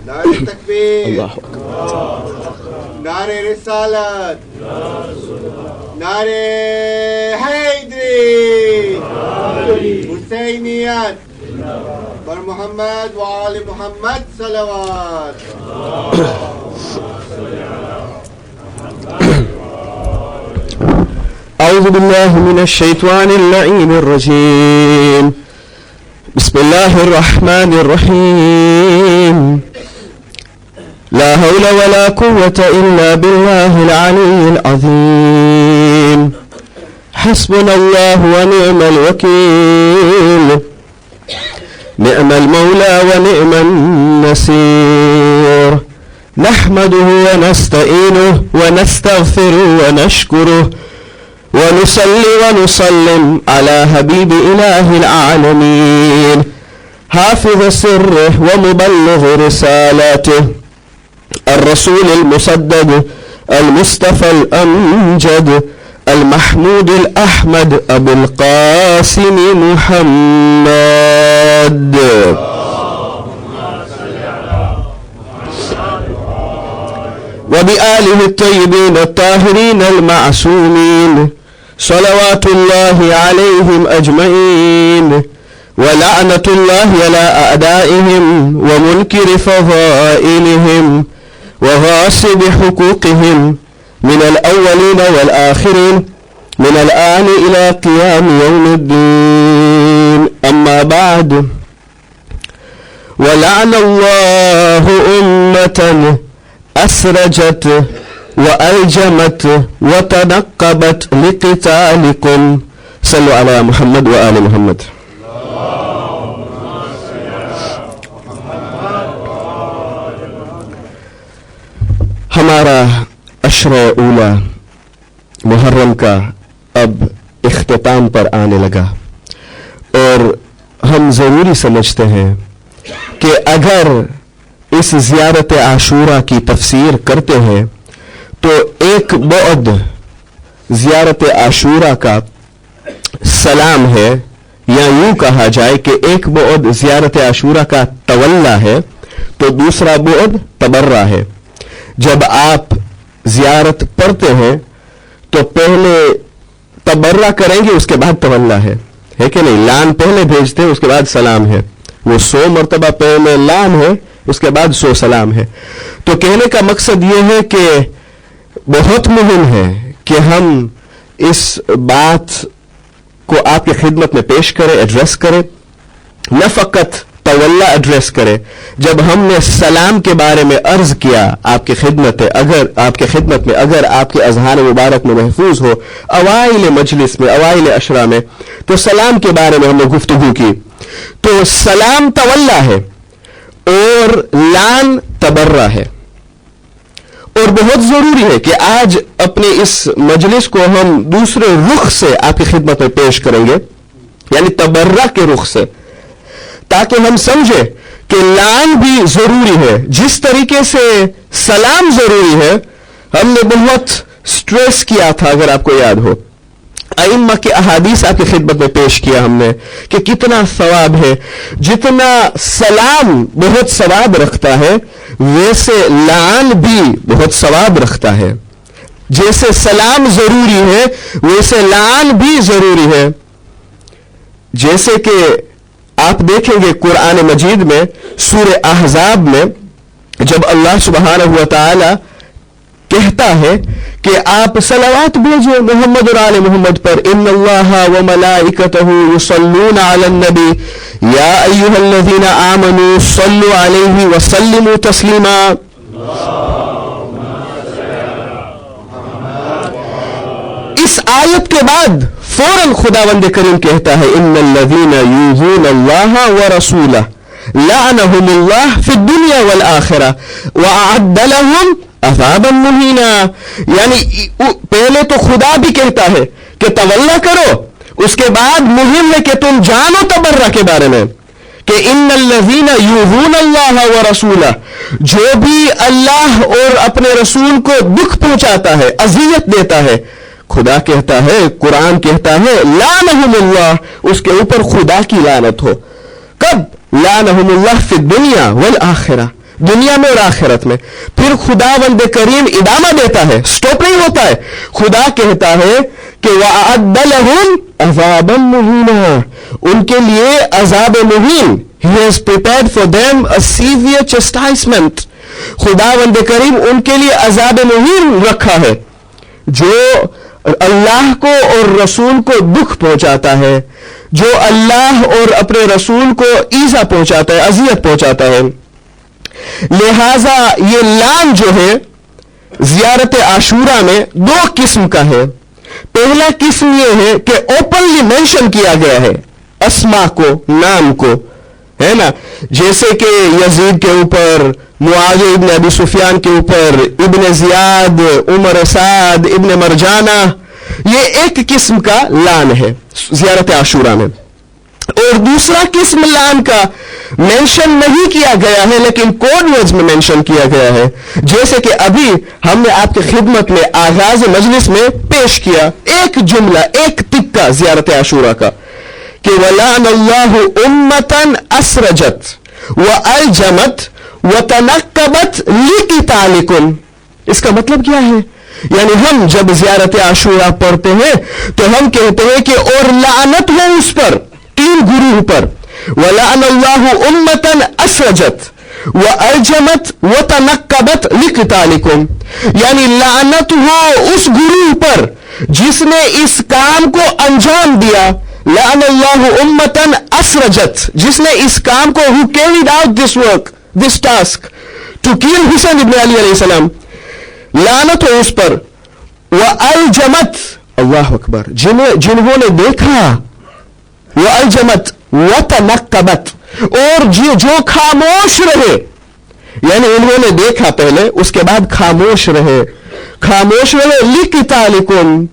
نعرہ تکبیر، نعرہ رسالت، نعرہ حیدری، حسینیت پر محمد و آل محمد صلوات. أعوذ بالله من الشيطان اللعين الرجيم. بسم الله الرحمن الرحيم. لا حول ولا قوة إلا بالله العلي العظيم. حسبنا الله ونعم الوكيل. نعم المولى ونعم النصير. نحمده ونستعينه ونستغفره ونشكره ونصلي ونسلم على حبيب إله العالمين حافظ سره ومبلغ رسالاته الرسول المسدد المصطفى الأمجد المحمود الأحمد أبو القاسم محمد وبآله الطيبين الطاهرين المعصومين صلوات الله عليهم أجمعين ولعنة الله على أعدائهم ومنكر فضائلهم وغاصب حقوقهم من الأولين والآخرين من الآن إلى قيام يوم الدين. أما بعد، ولعن الله أمة أسرجت وألجمت وتنقبت لقتالكم. صلوا على محمد وآل محمد. ہمارا عشرہ اولا محرم کا اب اختتام پر آنے لگا، اور ہم ضروری سمجھتے ہیں کہ اگر اس زیارت عاشورہ کی تفسیر کرتے ہیں تو ایک بعد زیارت عاشورہ کا سلام ہے، یا یوں کہا جائے کہ ایک بعد زیارت عاشورہ کا تولا ہے تو دوسرا بعد تبرہ ہے. جب آپ زیارت پڑھتے ہیں تو پہلے تبرہ کریں گے، اس کے بعد تولا ہے کہ نہیں؟ لان پہلے بھیجتے ہیں، اس کے بعد سلام ہے. وہ 100 مرتبہ پہلے لان ہے، اس کے بعد 100 سلام ہے. تو کہنے کا مقصد یہ ہے کہ بہت مہم ہے کہ ہم اس بات کو آپ کی خدمت میں پیش کریں، ایڈریس کریں، نہ فقط تولا ایڈریس کرے. جب ہم نے سلام کے بارے میں عرض کیا آپ کی خدمت میں، اگر آپ کے اذہان مبارک میں محفوظ ہو اوائل مجلس میں، اوائل عشرہ میں، تو سلام کے بارے میں ہم نے گفتگو کی. تو سلام تولا ہے اور لان تبرہ ہے، اور بہت ضروری ہے کہ آج اپنے اس مجلس کو ہم دوسرے رخ سے آپ کی خدمت میں پیش کریں گے، یعنی تبرہ کے رخ سے، تاکہ ہم سمجھے کہ لان بھی ضروری ہے جس طریقے سے سلام ضروری ہے. ہم نے بہت سٹریس کیا تھا، اگر آپ کو یاد ہو، ائمہ کے احادیث آپ کی خدمت میں پیش کیا ہم نے کہ کتنا ثواب ہے. جتنا سلام بہت ثواب رکھتا ہے ویسے لعن بھی بہت ثواب رکھتا ہے. جیسے سلام ضروری ہے ویسے لعن بھی ضروری ہے. جیسے کہ آپ دیکھیں گے قرآن مجید میں سورہ احزاب میں جب اللہ سبحانہ و تعالی کہتا ہے کہ آپ صلوات بھیجیں محمد اور آل محمد پر، ان اللہ و ملائکتہ یصلون علی النبی یا ایھا الذین آمنوا صلوا علیہ وسلموا تسلیما. اس آیت کے بعد فوراً خداوند کریم کہتا ہے ان الذین یؤذون اللہ ورسولہ لعنہم اللہ فی الدنیا والآخرہ وأعد لهم عذابا مہینا. یعنی پہلے تو خدا بھی کہتا ہے کہ تولا کرو، اس کے بعد مہم ہے کہ تم جانو تبرہ کے بارے میں کہ ان الذین یؤذون اللہ ورسولہ، جو بھی اللہ اور اپنے رسول کو دکھ پہنچاتا ہے، اذیت دیتا ہے، خدا کہتا ہے، قرآن کہتا ہے لعنہم اللہ، اس کے اوپر خدا کی لعنت ہو. کب؟ لعنہم اللہ فی الدنیا والآخرہ، دنیا میں اور آخرت میں. پھر خداوند کریم ادامہ دیتا ہے, سٹاپ نہیں ہوتا ہے. خدا کہتا ہے کہ وَأَعَدَّ لَهُمْ عَذَابًا مُهِينًا, ان کے لیے عذاب مہین. He has prepared for them a severe chastisement. خداوند کریم ان کے لیے عذاب مہین رکھا ہے, جو اللہ کو اور رسول کو دکھ پہنچاتا ہے, جو اللہ اور اپنے رسول کو ایذا پہنچاتا ہے, اذیت پہنچاتا ہے. لہذا یہ لعن جو ہے زیارت عاشورہ میں دو قسم کا ہے. پہلا قسم یہ ہے کہ اوپنلی مینشن کیا گیا ہے اسما کو, نام کو, ہے نا, جیسے کہ یزید کے اوپر, معاویہ ابن ابی سفیان کے اوپر, ابن زیاد, عمر سعد, ابن مرجانہ. یہ ایک قسم کا لعن ہے زیارت عاشورہ میں. اور دوسرا قسم لعن کا مینشن نہیں کیا گیا ہے لیکن کوڈ ورڈز میں مینشن کیا گیا ہے, جیسے کہ ابھی ہم نے آپ کی خدمت میں آغاز مجلس میں پیش کیا ایک جملہ, ایک تکہ زیارت عاشورہ کا, کہ وَلَعْنَ اللَّهُ أُمَّةً أَسْرَجَتْ وَأَلْجَمَتْ وَتَنَقَّبَتْ لِقِتَالِكُمْ. اس کا مطلب کیا ہے؟ یعنی ہم جب زیارت عاشورہ پڑھتے ہیں تو ہم کہتے ہیں کہ اور لعنت ہو اس پر, تین گروہ پر. وَلَعْنَ اللَّهُ أُمَّةً أَسْرَجَتْ وَأَلْجَمَتْ وَتَنَقَّبَتْ لِقِتَالِكُمْ, یعنی لعنت ہو اس گروہ پر جس نے اس کام کو انجام دیا. لعن اللہ امتن اسرجت, جس نے اس کام کو, who carried out this work, this task to kill حسین ابن علی علیہ السلام, لعنت ہو اس پر. وَأَلْجَمَتْ, اللہ اکبر, جنہوں نے دیکھا. وَأَلْجَمَتْ وَتَنَقَّبَتْ, اور جو خاموش رہے, یعنی انہوں نے دیکھا پہلے, اس کے بعد خاموش رہے. لِقِتَالِكُمْ,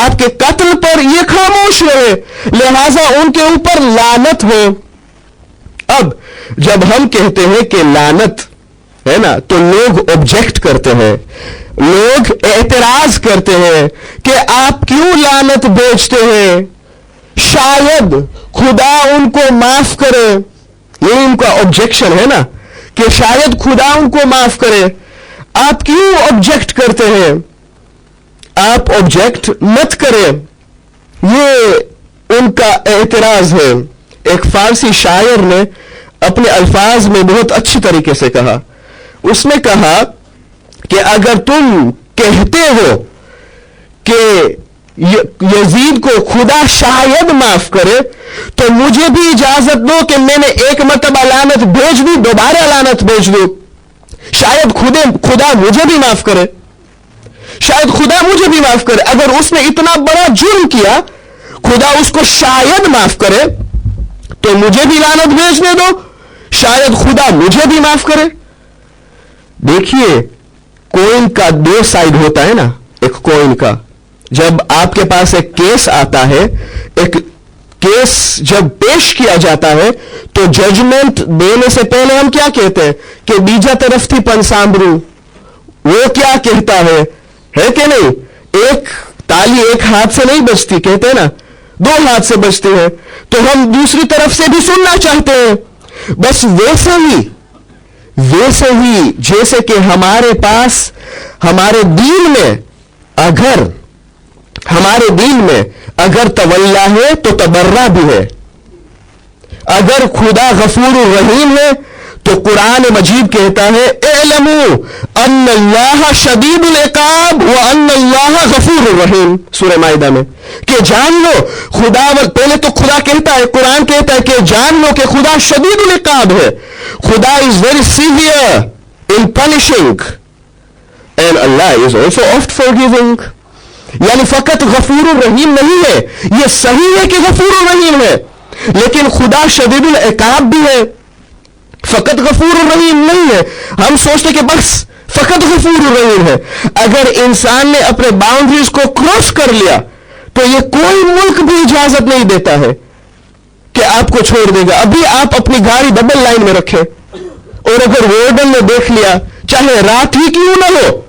آپ کے قتل پر یہ خاموش رہے, لہذا ان کے اوپر لعنت ہو. اب جب ہم کہتے ہیں کہ لعنت ہے نا, تو لوگ آبجیکٹ کرتے ہیں, لوگ اعتراض کرتے ہیں کہ آپ کیوں لعنت بیچتے ہیں, شاید خدا ان کو معاف کرے. یہ ان کا آبجیکشن ہے نا, کہ شاید خدا ان کو معاف کرے. آپ کیوں آبجیکٹ کرتے ہیں؟ آپ آبجیکٹ مت کریں, یہ ان کا اعتراض ہے. ایک فارسی شاعر نے اپنے الفاظ میں بہت اچھی طریقے سے کہا. اس نے کہا کہ اگر تم کہتے ہو کہ یزید کو خدا شاید معاف کرے, تو مجھے بھی اجازت دو کہ میں نے ایک مرتبہ لعنت بھیج دی, دوبارہ لعنت بھیج دوں, شاید خدا مجھے بھی معاف کرے, شاید خدا مجھے بھی معاف کرے. اگر اس نے اتنا بڑا جرم کیا, خدا اس کو شاید معاف کرے, تو مجھے بھی لعنت بھیجنے دو, شاید خدا مجھے بھی معاف کرے. دیکھیے, کوئن کا دو سائیڈ ہوتا ہے نا, ایک کوئن کا. جب آپ کے پاس ایک کیس آتا ہے, ایک کیس جب پیش کیا جاتا ہے, تو ججمنٹ دینے سے پہلے ہم کیا کہتے ہیں کہ بیجا طرف تھی پن سامبرو. وہ کیا کہتا ہے کہ نہیں, ایک تالی ایک ہاتھ سے نہیں بجتی, کہتے ہیں نا, دو ہاتھ سے بجتی ہے. تو ہم دوسری طرف سے بھی سننا چاہتے ہیں. بس ویسے ہی جیسے کہ ہمارے پاس ہمارے دین میں اگر تولا ہے تو تبرہ بھی ہے. اگر خدا غفور الرحیم ہے تو قرآن مجید کہتا ہے اعلموا ان اللہ شدید العقاب وان اللہ غفور الرحیم, سورہ مائدہ میں, کہ جان لو خدا, پہلے تو خدا کہتا ہے, قرآن کہتا ہے کہ جان لو کہ خدا شدید العقاب ہے. خدا is very severe in punishing and Allah is also oft forgiving. یعنی فقط غفور الرحیم نہیں ہے, یہ صحیح ہے کہ غفور الرحیم ہے, لیکن خدا شدید العقاب بھی ہے, فقط غفور الرحیم نہیں ہے. ہم سوچتے کہ بس فقط غفور الرحیم ہے. اگر انسان نے اپنے باؤنڈریز کو کراس کر لیا تو یہ کوئی ملک بھی اجازت نہیں دیتا ہے کہ آپ کو چھوڑ دے گا. ابھی آپ اپنی گاڑی ڈبل لائن میں رکھیں, اور اگر وارڈن نے دیکھ لیا, چاہے رات ہی کیوں نہ ہو,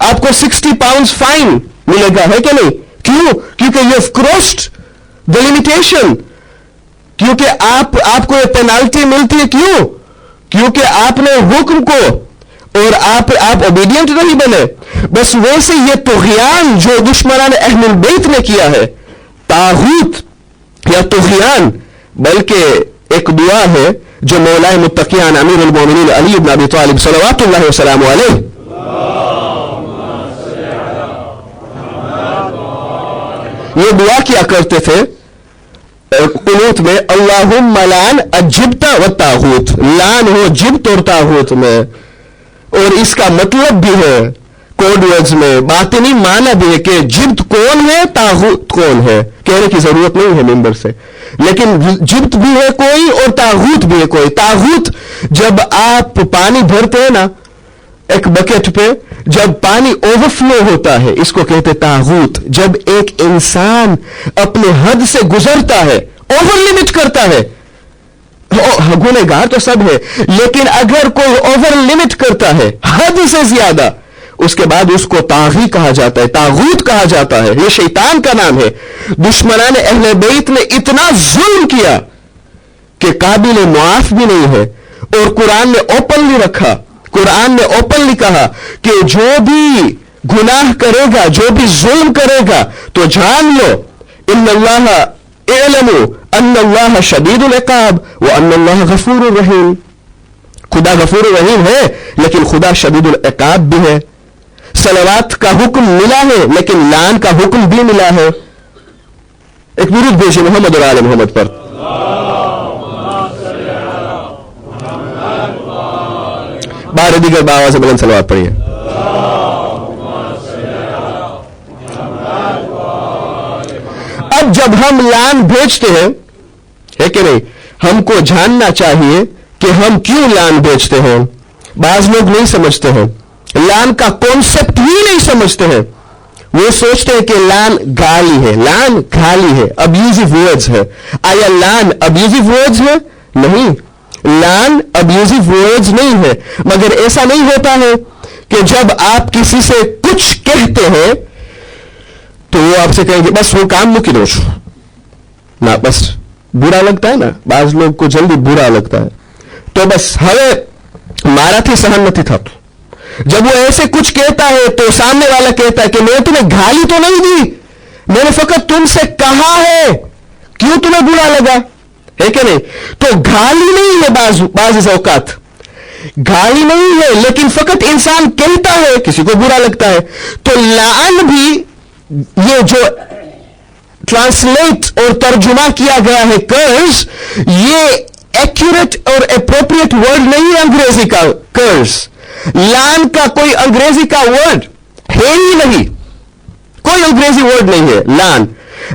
آپ کو 60 پاؤنڈ فائن ملے گا, ہے کہ نہیں؟ کیوں؟ کیونکہ you have crossed the limitation. کیونکہ آپ کو یہ پینالٹی ملتی ہے. کیوں؟ کیونکہ آپ نے حکم کو اور آپ اوبیڈینٹ نہیں بنے. بس ویسے یہ طغیان جو دشمنان اہل البیت نے کیا ہے، طاغوت یا طغیان، بلکہ ایک دعا ہے جو مولائے متقیان امیر المومنین علی بن ابی طالب صلوات اللہ وسلام علیہ یہ دعا کیا کرتے تھے قنوت میں، اللہم لعن الجبت والطاغوت، لعن ہو جبت اور طاغوت میں. اور اس کا مطلب بھی ہے کوڈ ورڈز میں، باطنی معنی بھی ہے کہ جبت کون ہے، طاغوت کون ہے. کہنے کی ضرورت نہیں ہے ممبر سے، لیکن جبت بھی ہے کوئی اور طاغوت بھی ہے کوئی. طاغوت جب آپ پانی بھرتے ہیں نا ایک بکٹ پہ، جب پانی اوور فلو ہوتا ہے اس کو کہتے طاغوت. جب ایک انسان اپنے حد سے گزرتا ہے، اوور لمٹ کرتا ہے، گنہگار تو سب ہے، لیکن اگر کوئی اوور لمٹ کرتا ہے حد سے زیادہ، اس کے بعد اس کو طاغی کہا جاتا ہے، طاغوت کہا جاتا ہے. یہ شیطان کا نام ہے. دشمنان اہل بیت نے اتنا ظلم کیا کہ قابل معاف بھی نہیں ہے. اور قرآن نے اوپنلی رکھا، قرآن نے اوپنلی کہا کہ جو بھی گناہ کرے گا، جو بھی ظلم کرے گا، تو جان لو ان اللہ اعلموا ان اللہ شدید العقاب وان اللہ غفور الرحیم. خدا غفور الرحیم ہے لیکن خدا شدید العقاب بھی ہے. صلوات کا حکم ملا ہے لیکن لعن کا حکم بھی ملا ہے. ایک درود بھیجیے محمد اور آل محمد پر. بار دیگر باواز بلند صلوات پڑھیے. اب جب ہم لعن بھیجتے ہیں، ہے کہ نہیں، ہم کو جاننا چاہیے کہ ہم کیوں لعن بھیجتے ہیں. بعض لوگ نہیں سمجھتے ہیں، لعن کا کانسیپٹ ہی نہیں سمجھتے ہیں. وہ سوچتے ہیں کہ لعن گالی ہے، لعن گالی ہے، ابیوزو ورڈز ہے. آیا لعن ابیوزو ورڈز ہے؟ نہیں، لعن ابیوزو ورڈز نہیں ہے. مگر ایسا نہیں ہوتا ہے کہ جب آپ کسی سے کچھ کہتے ہیں تو وہ آپ سے کہیں گے بس وہ کام مکی دوش نہ، بس برا لگتا ہے نا، بعض لوگ کو جلدی برا لگتا ہے، تو بس ہمیں مارا تھی سہن نتی تھا. جب وہ ایسے کچھ کہتا ہے تو سامنے والا کہتا ہے کہ میں تمہیں گالی تو نہیں دی، میں نے فقط تم سے کہا ہے، کیوں تمہیں برا لگا، ہے کہ نہیں. تو گالی نہیں ہے، بعض اوقات گالی نہیں ہے، لیکن فقط انسان کہتا ہے، کسی کو برا لگتا ہے. تو لعن بھی یہ جو ٹرانسلیٹ اور ترجمہ کیا گیا ہے کرز، یہ ایکوریٹ اور اپروپریٹ ورڈ نہیں ہے انگریزی کا. کرز، لعن کا کوئی انگریزی کا ورڈ ہے ہی نہیں، کوئی انگریزی ورڈ نہیں ہے لعن.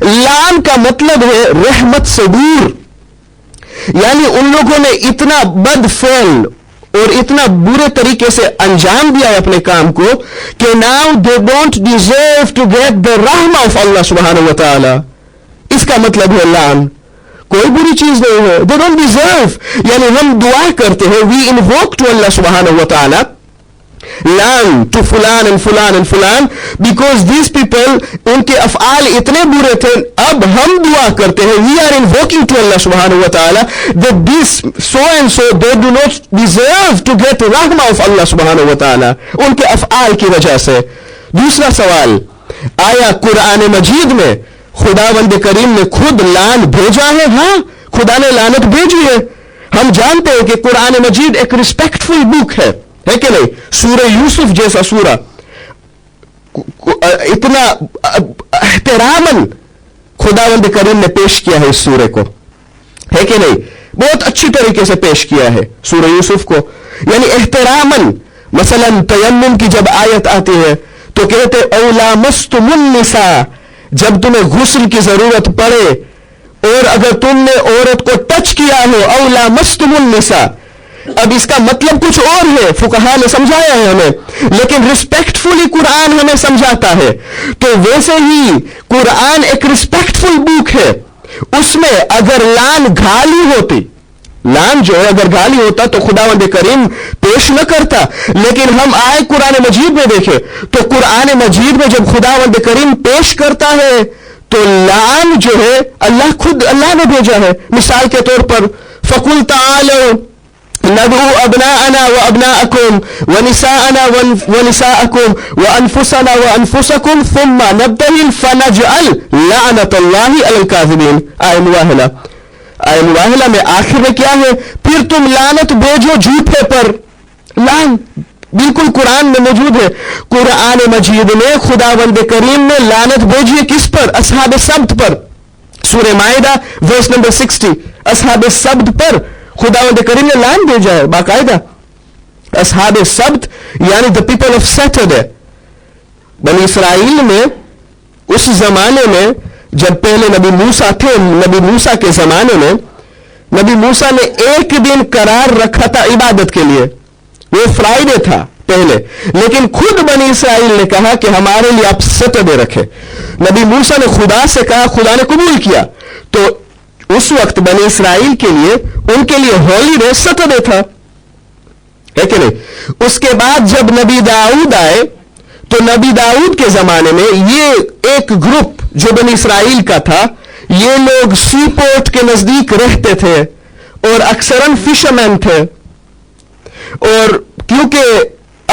لعن کا مطلب ہے رحمت سے دور. یعنی ان لوگوں نے اتنا بد فعل اور اتنا برے طریقے سے انجام دیا ہے اپنے کام کو کہ now they don't deserve to get the رحمہ of اللہ سبحانہ و تعالی. اس کا مطلب ہے لعن کوئی بری چیز نہیں ہے. they don't deserve، یعنی ہم دعا کرتے ہیں، we invoke to اللہ سبحانہ و تعالی لعن to فلان and فلان and فلان because these people ان کے افعال اتنے برے تھے. اب ہم دعا کرتے ہیں، we are invoking to اللہ سبحانہ و تعالی that this so and so they do not deserve to get رحمہ of اللہ سبحانہ و تعالی ان کے افعال کی وجہ سے. دوسرا سوال، آیا قرآن مجید میں خداوند کریم نے خود لعن بھیجا ہے؟ ہاں، خدا نے لعنت بھیجی ہے. ہم جانتے ہیں کہ قرآن مجید ایک ریسپیکٹفل بک ہے کہ نہیں. سورہ یوسف جیسا سورہ اتنا احتراماً خداوند کریم نے پیش کیا ہے اس سورے کو، ہے کہ نہیں، بہت اچھی طریقے سے پیش کیا ہے سورہ یوسف کو. یعنی احتراماً، مثلا تیمم کی جب آیت آتی ہے تو کہتے او لامستم النساء، جب تمہیں غسل کی ضرورت پڑے اور اگر تم نے عورت کو ٹچ کیا ہو، او لامستم النساء. اب اس کا مطلب کچھ اور ہے، فقہاء نے سمجھایا ہے ہمیں، لیکن ریسپیکٹفلی قرآن ہمیں سمجھاتا ہے. تو ویسے ہی قرآن ایک ریسپیکٹفل بک ہے. اس میں اگر لعن گالی ہوتی، لعن جو ہے اگر گالی ہوتا تو خداوند کریم پیش نہ کرتا. لیکن ہم آئے قرآن مجید میں دیکھیں تو قرآن مجید میں جب خداوند کریم پیش کرتا ہے تو لعن جو ہے اللہ خود اللہ نے بھیجا ہے. مثال کے طور پر فَقُلْ تَعَالَوْا ندعو ابناءنا وابناءکم ونساءنا ونساءکم وانفسنا وانفسکم ثم نبتہل فنجعل لعنت اللہ علی الکاذبین. آیہ مواہلہ میں آخر میں کیا ہے؟ پھر تم لعنت بھیجو جھوٹے پر. لعن بالکل قرآن میں موجود ہے. قرآن مجید میں خداوند کریم نے لعنت بھیجی ہے کس پر؟ اصحاب سبت پر. سورہ مائدہ ورس نمبر 60. اصحاب سبت پر خداوند کریم نے لعن بھیجا ہے باقاعدہ. اصحاب سبت یعنی the people of Saturday. بنی اسرائیل میں اس زمانے میں جب پہلے نبی موسیٰ تھے، نبی موسیٰ کے زمانے میں نبی موسیٰ نے ایک دن قرار رکھا تھا عبادت کے لیے، وہ فرائیڈے تھا پہلے، لیکن خود بنی اسرائیل نے کہا کہ ہمارے لیے آپ سیٹرڈے رکھے. نبی موسیٰ نے خدا سے کہا، خدا نے قبول کیا. تو اس وقت بنی اسرائیل کے لیے ان کے لیے ہالیڈے سیٹرڈے تھا، ہے کہ نہیں؟ اس کے بعد جب نبی داؤد آئے تو نبی داؤد کے زمانے میں یہ ایک گروپ جو بنی اسرائیل کا تھا، یہ لوگ سی پورٹ کے نزدیک رہتے تھے اور اکثراً فشرمین تھے. اور کیونکہ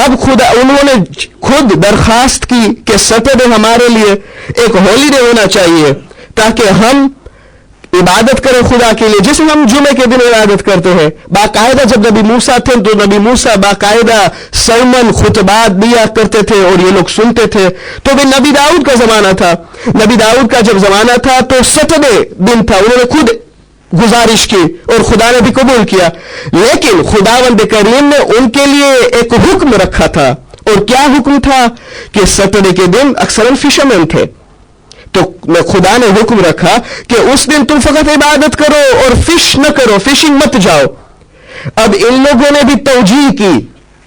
اب انہوں نے خود درخواست کی کہ سیٹرڈے ہمارے لیے ایک ہالیڈے ہونا چاہیے تاکہ ہم عبادت کریں خدا کے لیے، جیسے ہم جمعے کے دن عبادت کرتے ہیں. باقاعدہ جب نبی موسیٰ تھے تو نبی موسیٰ باقاعدہ سرمن خطبات دیا کرتے تھے اور یہ لوگ سنتے تھے. تو بھی نبی داؤد کا زمانہ تھا. نبی داؤد کا جب زمانہ تھا تو سیٹرڈے دن تھا، انہوں نے خود گزارش کی اور خدا نے بھی قبول کیا. لیکن خداوند کریم نے ان کے لیے ایک حکم رکھا تھا. اور کیا حکم تھا؟ کہ سیٹرڈے کے دن اکثراً فشرمین تھے، تو خدا نے حکم رکھا کہ اس دن تم فقط عبادت کرو اور فش نہ کرو، فشنگ مت جاؤ. اب ان لوگوں نے بھی توجیہ کی،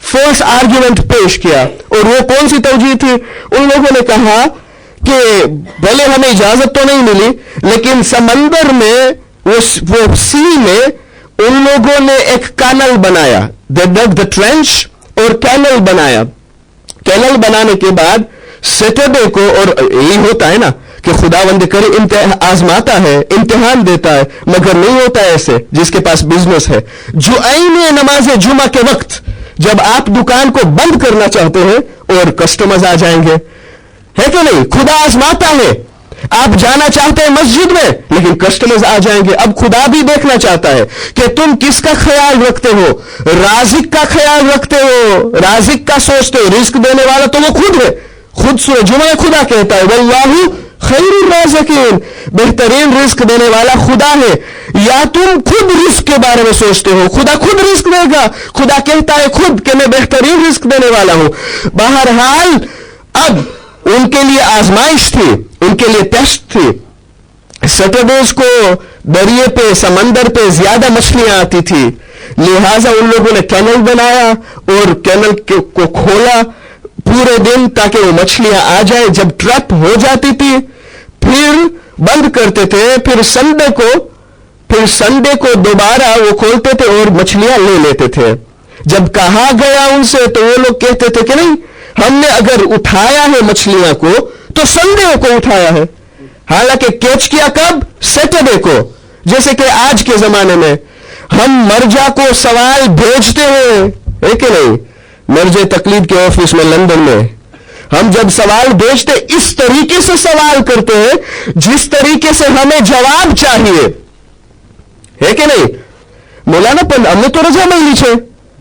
فالس آرگیومنٹ پیش کیا. اور وہ کون سی توجیہ تھی؟ ان لوگوں نے کہا کہ بھلے ہمیں اجازت تو نہیں ملی، لیکن سمندر میں وہ سی میں ان لوگوں نے ایک کینل بنایا، دا ٹرینچ اور کینل بنایا. کینل بنانے کے بعد سیٹرڈے کو، اور یہی ہوتا ہے نا کہ خداوند کریم آزماتا ہے، امتحان دیتا ہے، مگر نہیں ہوتا ہے ایسے جس کے پاس بزنس ہے. جو عین نماز جمعہ کے وقت جب آپ دکان کو بند کرنا چاہتے ہیں اور کسٹمرز آ جائیں گے، ہے کہ نہیں؟ خدا آزماتا ہے. آپ جانا چاہتے ہیں مسجد میں لیکن کسٹمرز آ جائیں گے. اب خدا بھی دیکھنا چاہتا ہے کہ تم کس کا خیال رکھتے ہو. رازق کا خیال رکھتے ہو، رازق کا سوچتے ہو. رزق دینے والا تو وہ خود ہے. خود سورہ جمعہ خدا کہتا ہے واللہ خیر الرازقین، بہترین رزق دینے والا خدا ہے. یا تم خود رزق کے بارے میں سوچتے ہو؟ خدا خود رزق دے گا. خدا کہتا ہے خود کہ میں بہترین رزق دینے والا ہوں. بہرحال اب ان کے لیے آزمائش تھی، ان کے لیے ٹیسٹ تھی. سیٹرڈیز کو دریا پہ، سمندر پہ زیادہ مچھلیاں آتی تھی، لہٰذا ان لوگوں نے کینل بنایا اور کینل کو کھولا پورے دن تاکہ وہ مچھلیاں آ جائیں. جب ٹرپ ہو جاتی تھی پھر بند کرتے تھے، پھر سنڈے کو دوبارہ وہ کھولتے تھے اور مچھلیاں لے لیتے تھے. جب کہا گیا ان سے تو وہ لوگ کہتے تھے کہ نہیں، ہم نے اگر اٹھایا ہے مچھلیاں کو تو سنڈے کو اٹھایا ہے. حالانکہ کیچ کیا کب؟ سیٹرڈے کو. جیسے کہ آج کے زمانے میں ہم مرجع کو سوال بھیجتے ہیں، ہے کہ نہیں؟ مرجع تقلید کے آفس میں لندن میں ہم جب سوال بھیجتے اس طریقے سے سوال کرتے ہیں جس طریقے سے ہمیں جواب چاہیے، ہے کہ نہیں؟ مولانا پن ہم نے تو رضا ملی چھے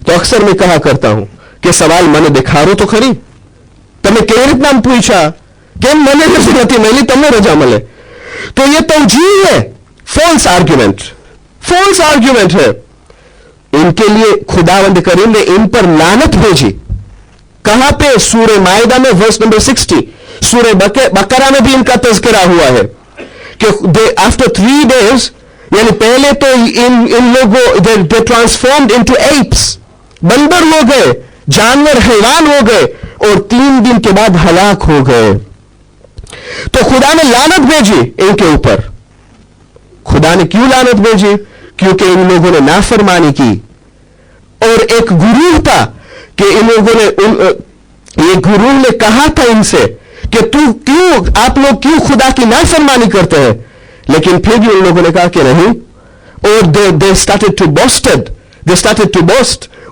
تو اکثر میں کہا کرتا ہوں کہ سوال میں نے دکھارو تو خری تمہیں کئی رتنا پوچھا کہ میں نے رضا ملی تمہیں رضا ملے. تو یہ توجیہ ہے، فالس آرگیومنٹ ہے. ان کے لیے خداوند کریم نے ان پر لعنت بھیجی. کہاں پہ؟ سورہ مائدہ میں ورس نمبر 60. سورہ بقرہ میں بھی ان کا تذکرہ ہوا ہے کہ آفٹر 3 days، یعنی پہلے تو ان لوگوں they transformed into apes، بندر ہو گئے، جانور حیوان ہو گئے، اور 3 دن کے بعد ہلاک ہو گئے. تو خدا نے لعنت بھیجی ان کے اوپر. خدا نے کیوں لعنت بھیجی؟ کیونکہ ان لوگوں نے نافرمانی کی. اور ایک گروہ تھا کہ ان لوگوں نے یہ گروہ نے کہا تھا ان سے کہ آپ لوگ کیوں خدا کی نافرمانی کرتے ہیں، لیکن پھر بھی ان لوگوں نے کہا کہ نہیں. اور they started to boasted They started to boast.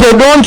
They don't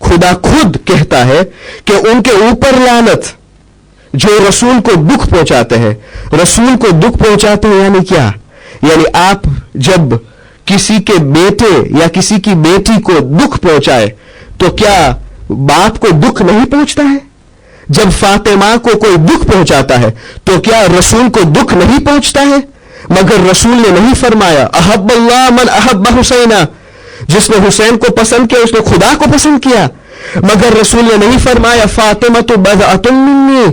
خدا خود کہتا ہے کہ ان کے اوپر لعنت جو رسول کو دکھ پہنچاتے ہیں. رسول کو دکھ پہنچاتے ہیں یعنی کیا؟ یعنی آپ جب کسی کے بیٹے یا کسی کی بیٹی کو دکھ پہنچائے تو کیا باپ کو دکھ نہیں پہنچتا ہے؟ جب فاطمہ کو کوئی دکھ پہنچاتا ہے تو کیا رسول کو دکھ نہیں پہنچتا ہے؟ مگر رسول نے نہیں فرمایا احب اللہ من احب حسینہ، جس نے حسین کو پسند کیا اس نے خدا کو پسند کیا. مگر رسول نے نہیں فرمایا فاطمہ تو بضعۃ منی،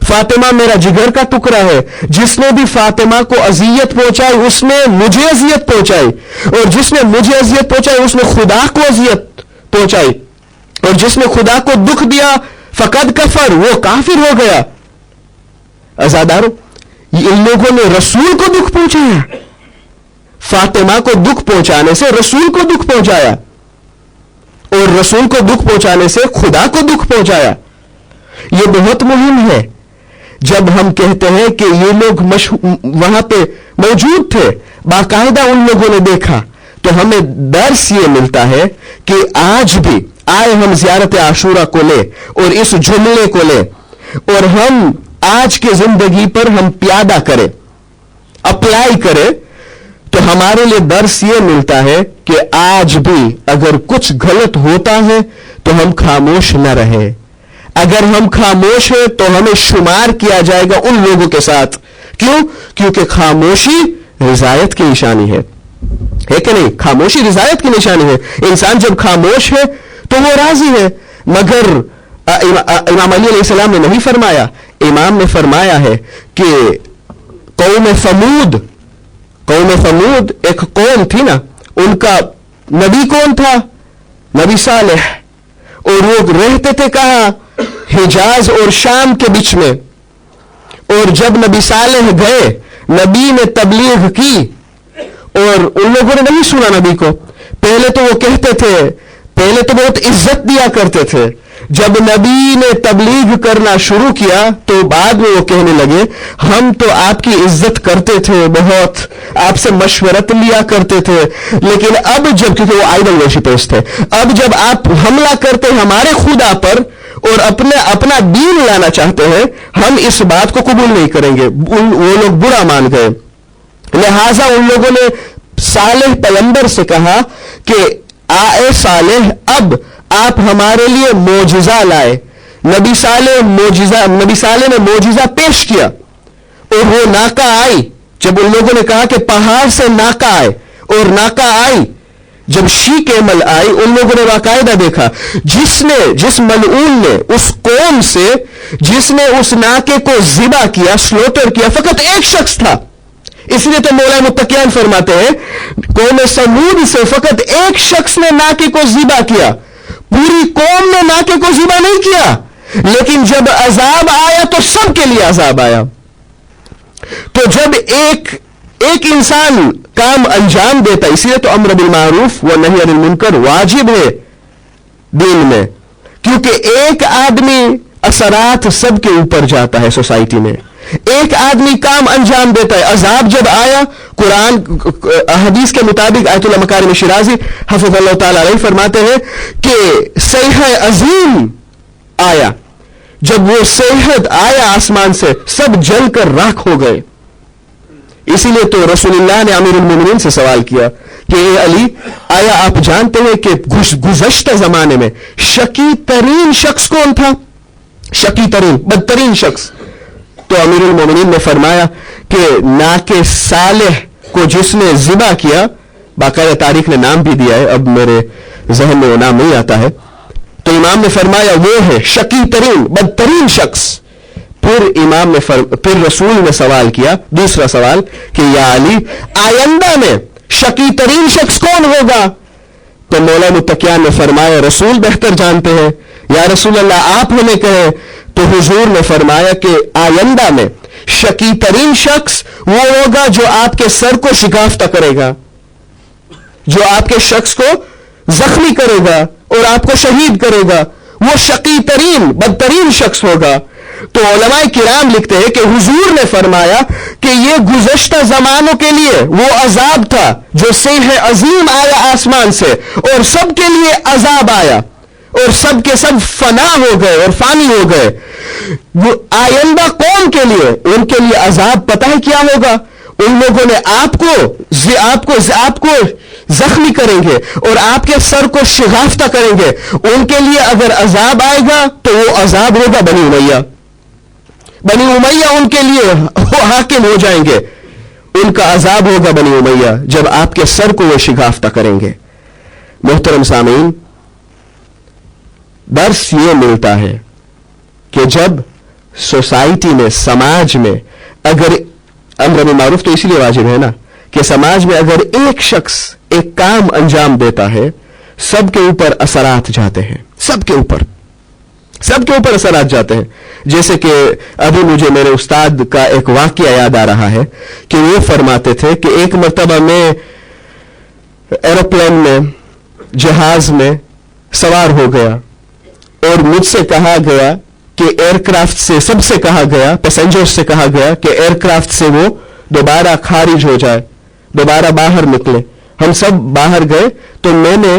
فاطمہ میرا جگر کا ٹکڑا ہے. جس نے بھی فاطمہ کو اذیت پہنچائی اس نے مجھے اذیت پہنچائی، اور جس نے مجھے اذیت پہنچائی اس نے خدا کو اذیت پہنچائی، اور جس نے خدا کو دکھ دیا فقد کفر، وہ کافر ہو گیا. عزادارو، ان لوگوں نے رسول کو دکھ پہنچایا. فاطمہ کو دکھ پہنچانے سے رسول کو دکھ پہنچایا، اور رسول کو دکھ پہنچانے سے خدا کو دکھ پہنچایا. یہ بہت مہم ہے. جب ہم کہتے ہیں کہ یہ لوگ وہاں پہ موجود تھے، باقاعدہ ان لوگوں نے دیکھا، تو ہمیں درس یہ ملتا ہے کہ آج بھی آئے ہم زیارت عاشورہ کو لے اور اس جملے کو لے اور ہم آج کی زندگی پر ہم پیادہ کریں، اپلائی کریں، تو ہمارے لیے درس یہ ملتا ہے کہ آج بھی اگر کچھ غلط ہوتا ہے تو ہم خاموش نہ رہیں. اگر ہم خاموش ہیں تو ہمیں شمار کیا جائے گا ان لوگوں کے ساتھ. کیوں؟ کیونکہ خاموشی رضایت کی نشانی ہے کہ نہیں؟ خاموشی رضایت کی نشانی ہے. انسان جب خاموش ہے تو وہ راضی ہے. مگر امام علی علیہ السلام نے نہیں فرمایا، امام نے فرمایا ہے کہ قوم ثمود ایک قوم تھی نا، ان کا نبی کون تھا؟ نبی صالح. اور وہ رہتے تھے کہاں؟ حجاز اور شام کے بیچ میں. اور جب نبی صالح گئے، نبی نے تبلیغ کی اور ان لوگوں نے نہیں سنا نبی کو. پہلے تو وہ کہتے تھے، پہلے تو بہت عزت دیا کرتے تھے. جب نبی نے تبلیغ کرنا شروع کیا تو بعد میں وہ کہنے لگے ہم تو آپ کی عزت کرتے تھے، بہت آپ سے مشورت لیا کرتے تھے، لیکن اب جب، کیونکہ وہ آئیڈل ورشپرز تھے، اب جب آپ حملہ کرتے ہمارے خدا پر اور اپنا دین لانا چاہتے ہیں، ہم اس بات کو قبول نہیں کریں گے. وہ لوگ برا مان گئے. لہذا ان لوگوں نے صالح پیغمبر سے کہا کہ اے صالح، اب آپ ہمارے لیے معجزہ لائے. نبی صالح نے معجزہ پیش کیا اور وہ ناکہ آئی. جب ان لوگوں نے کہا کہ پہاڑ سے ناکہ آئے اور ناکہ آئی، جب شی کیمل آئی، ان لوگوں نے باقاعدہ دیکھا جس ملعون نے اس قوم سے جس نے اس ناکے کو ذبح کیا، سلوٹر کیا، فقط ایک شخص تھا. اس لیے تو مولا متقیان فرماتے ہیں قوم سمود سے فقط ایک شخص نے ناکے کو ذبح کیا، پوری قوم نے ناکے کو ذبح نہیں کیا. لیکن جب عذاب آیا تو سب کے لیے عذاب آیا. تو جب ایک انسان کام انجام دیتا، اسی لیے تو امر بالمعروف و نہی عن المنکر واجب ہے دین میں، کیونکہ ایک آدمی اثرات سب کے اوپر جاتا ہے. سوسائٹی میں ایک آدمی کام انجام دیتا ہے. عذاب جب آیا، قرآن حدیث کے مطابق آیت اللہ مکارم شیرازی حفظ اللہ تعالی علیہ فرماتے ہیں کہ صیحہ عظیم آیا. جب وہ صیحت آیا آسمان سے، سب جل کر راکھ ہو گئے. اسی لیے تو رسول اللہ نے امیر المومنین سے سوال کیا کہ اے علی، آیا آپ جانتے ہیں کہ گزشتہ زمانے میں شقی ترین شخص کون تھا؟ شقی ترین، بدترین شخص. تو امیر المومنین نے فرمایا کہ ناکے صالح کو جس نے ذبح کیا، باقاعدہ تاریخ نے نام بھی دیا ہے، اب میرے ذہن میں وہ نام نہیں آتا ہے، تو امام نے فرمایا وہ ہے شقی ترین، بدترین شخص. پھر رسول نے سوال کیا، دوسرا سوال، کہ یا علی، آئندہ میں شقی ترین شخص کون ہوگا؟ تو مولا متقیان نے فرمایا رسول بہتر جانتے ہیں، یا رسول اللہ آپ ہمیں کہیں. تو حضور نے فرمایا کہ آئندہ میں شقی ترین شخص وہ ہوگا جو آپ کے سر کو شکافتہ کرے گا، جو آپ کے شخص کو زخمی کرے گا اور آپ کو شہید کرے گا، وہ شقی ترین بدترین شخص ہوگا. تو علماء کرام لکھتے ہیں کہ حضور نے فرمایا کہ یہ گزشتہ زمانوں کے لیے وہ عذاب تھا جو صیحہ عظیم آیا آسمان سے اور سب کے لیے عذاب آیا. اور سب کے سب فنا ہو گئے اور فانی ہو گئے. وہ آئندہ قوم کے لیے ان کے لیے عذاب پتہ ہے کیا ہوگا؟ ان لوگوں نے آپ کو زخمی کریں گے اور آپ کے سر کو شگافتہ کریں گے. ان کے لیے اگر عذاب آئے گا تو وہ عذاب ہوگا بنی امیہ. بنی امیہ ان کے لیے حاکم ہو جائیں گے. ان کا عذاب ہوگا بنی امیہ جب آپ کے سر کو وہ شگافتہ کریں گے. محترم سامعین، درس یہ ملتا ہے کہ جب سوسائٹی میں، سماج میں اگر امر بالمعروف تو اسی لیے واجب ہے نا کہ سماج میں اگر ایک شخص ایک کام انجام دیتا ہے سب کے اوپر اثرات جاتے ہیں. سب کے اوپر اثرات جاتے ہیں. جیسے کہ ابھی مجھے میرے استاد کا ایک واقعہ یاد آ رہا ہے کہ وہ فرماتے تھے کہ ایک مرتبہ میں ایروپلین میں، جہاز میں سوار ہو گیا اور مجھ سے کہا گیا کہ ایئر کرافٹ سے، سب سے کہا گیا، پیسنجر سے کہا گیا کہ ایئر کرافٹ سے وہ دوبارہ خارج ہو جائے، دوبارہ باہر نکلے. ہم سب باہر گئے تو میں نے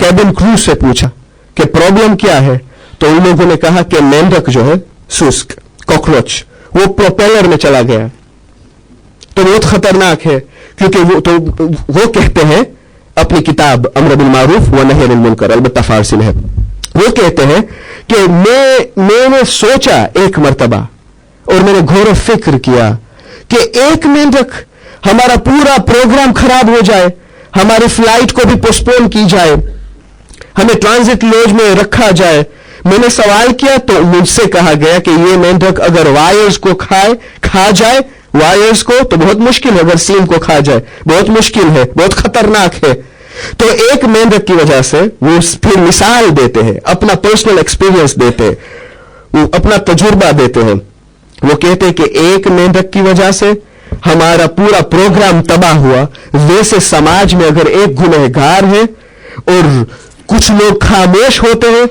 کیبن کرو سے پوچھا کہ پرابلم کیا ہے، تو ان لوگوں نے کہا کہ مینڈک جو ہے، سوسک، کاکروچ، وہ پروپیلر میں چلا گیا. تو بہت خطرناک ہے کیونکہ وہ کہتے ہیں اپنی کتاب امر بالمعروف و نہی عن المنکر، البتہ فارسی میں ہے، وہ کہتے ہیں کہ میں نے سوچا ایک مرتبہ اور میں نے غور و فکر کیا کہ ایک مینڈک ہمارا پورا پروگرام خراب ہو جائے، ہماری فلائٹ کو بھی پوسٹپون کی جائے، ہمیں ٹرانزٹ لوج میں رکھا جائے. میں نے سوال کیا تو مجھ سے کہا گیا کہ یہ مینڈک اگر وائرز کو کھا جائے، وائرز کو، تو بہت مشکل ہے. اگر سیم کو کھا جائے بہت مشکل ہے، بہت خطرناک ہے. تو ایک مینڈک کی وجہ سے وہ پھر مثال دیتے ہیں، اپنا پرسنل ایکسپیرینس دیتے ہیں، وہ اپنا تجربہ دیتے ہیں. وہ کہتے ہیں کہ ایک مینڈک کی وجہ سے ہمارا پورا پروگرام تباہ ہوا. ویسے سماج میں اگر ایک گنہگار ہے اور کچھ لوگ خاموش ہوتے ہیں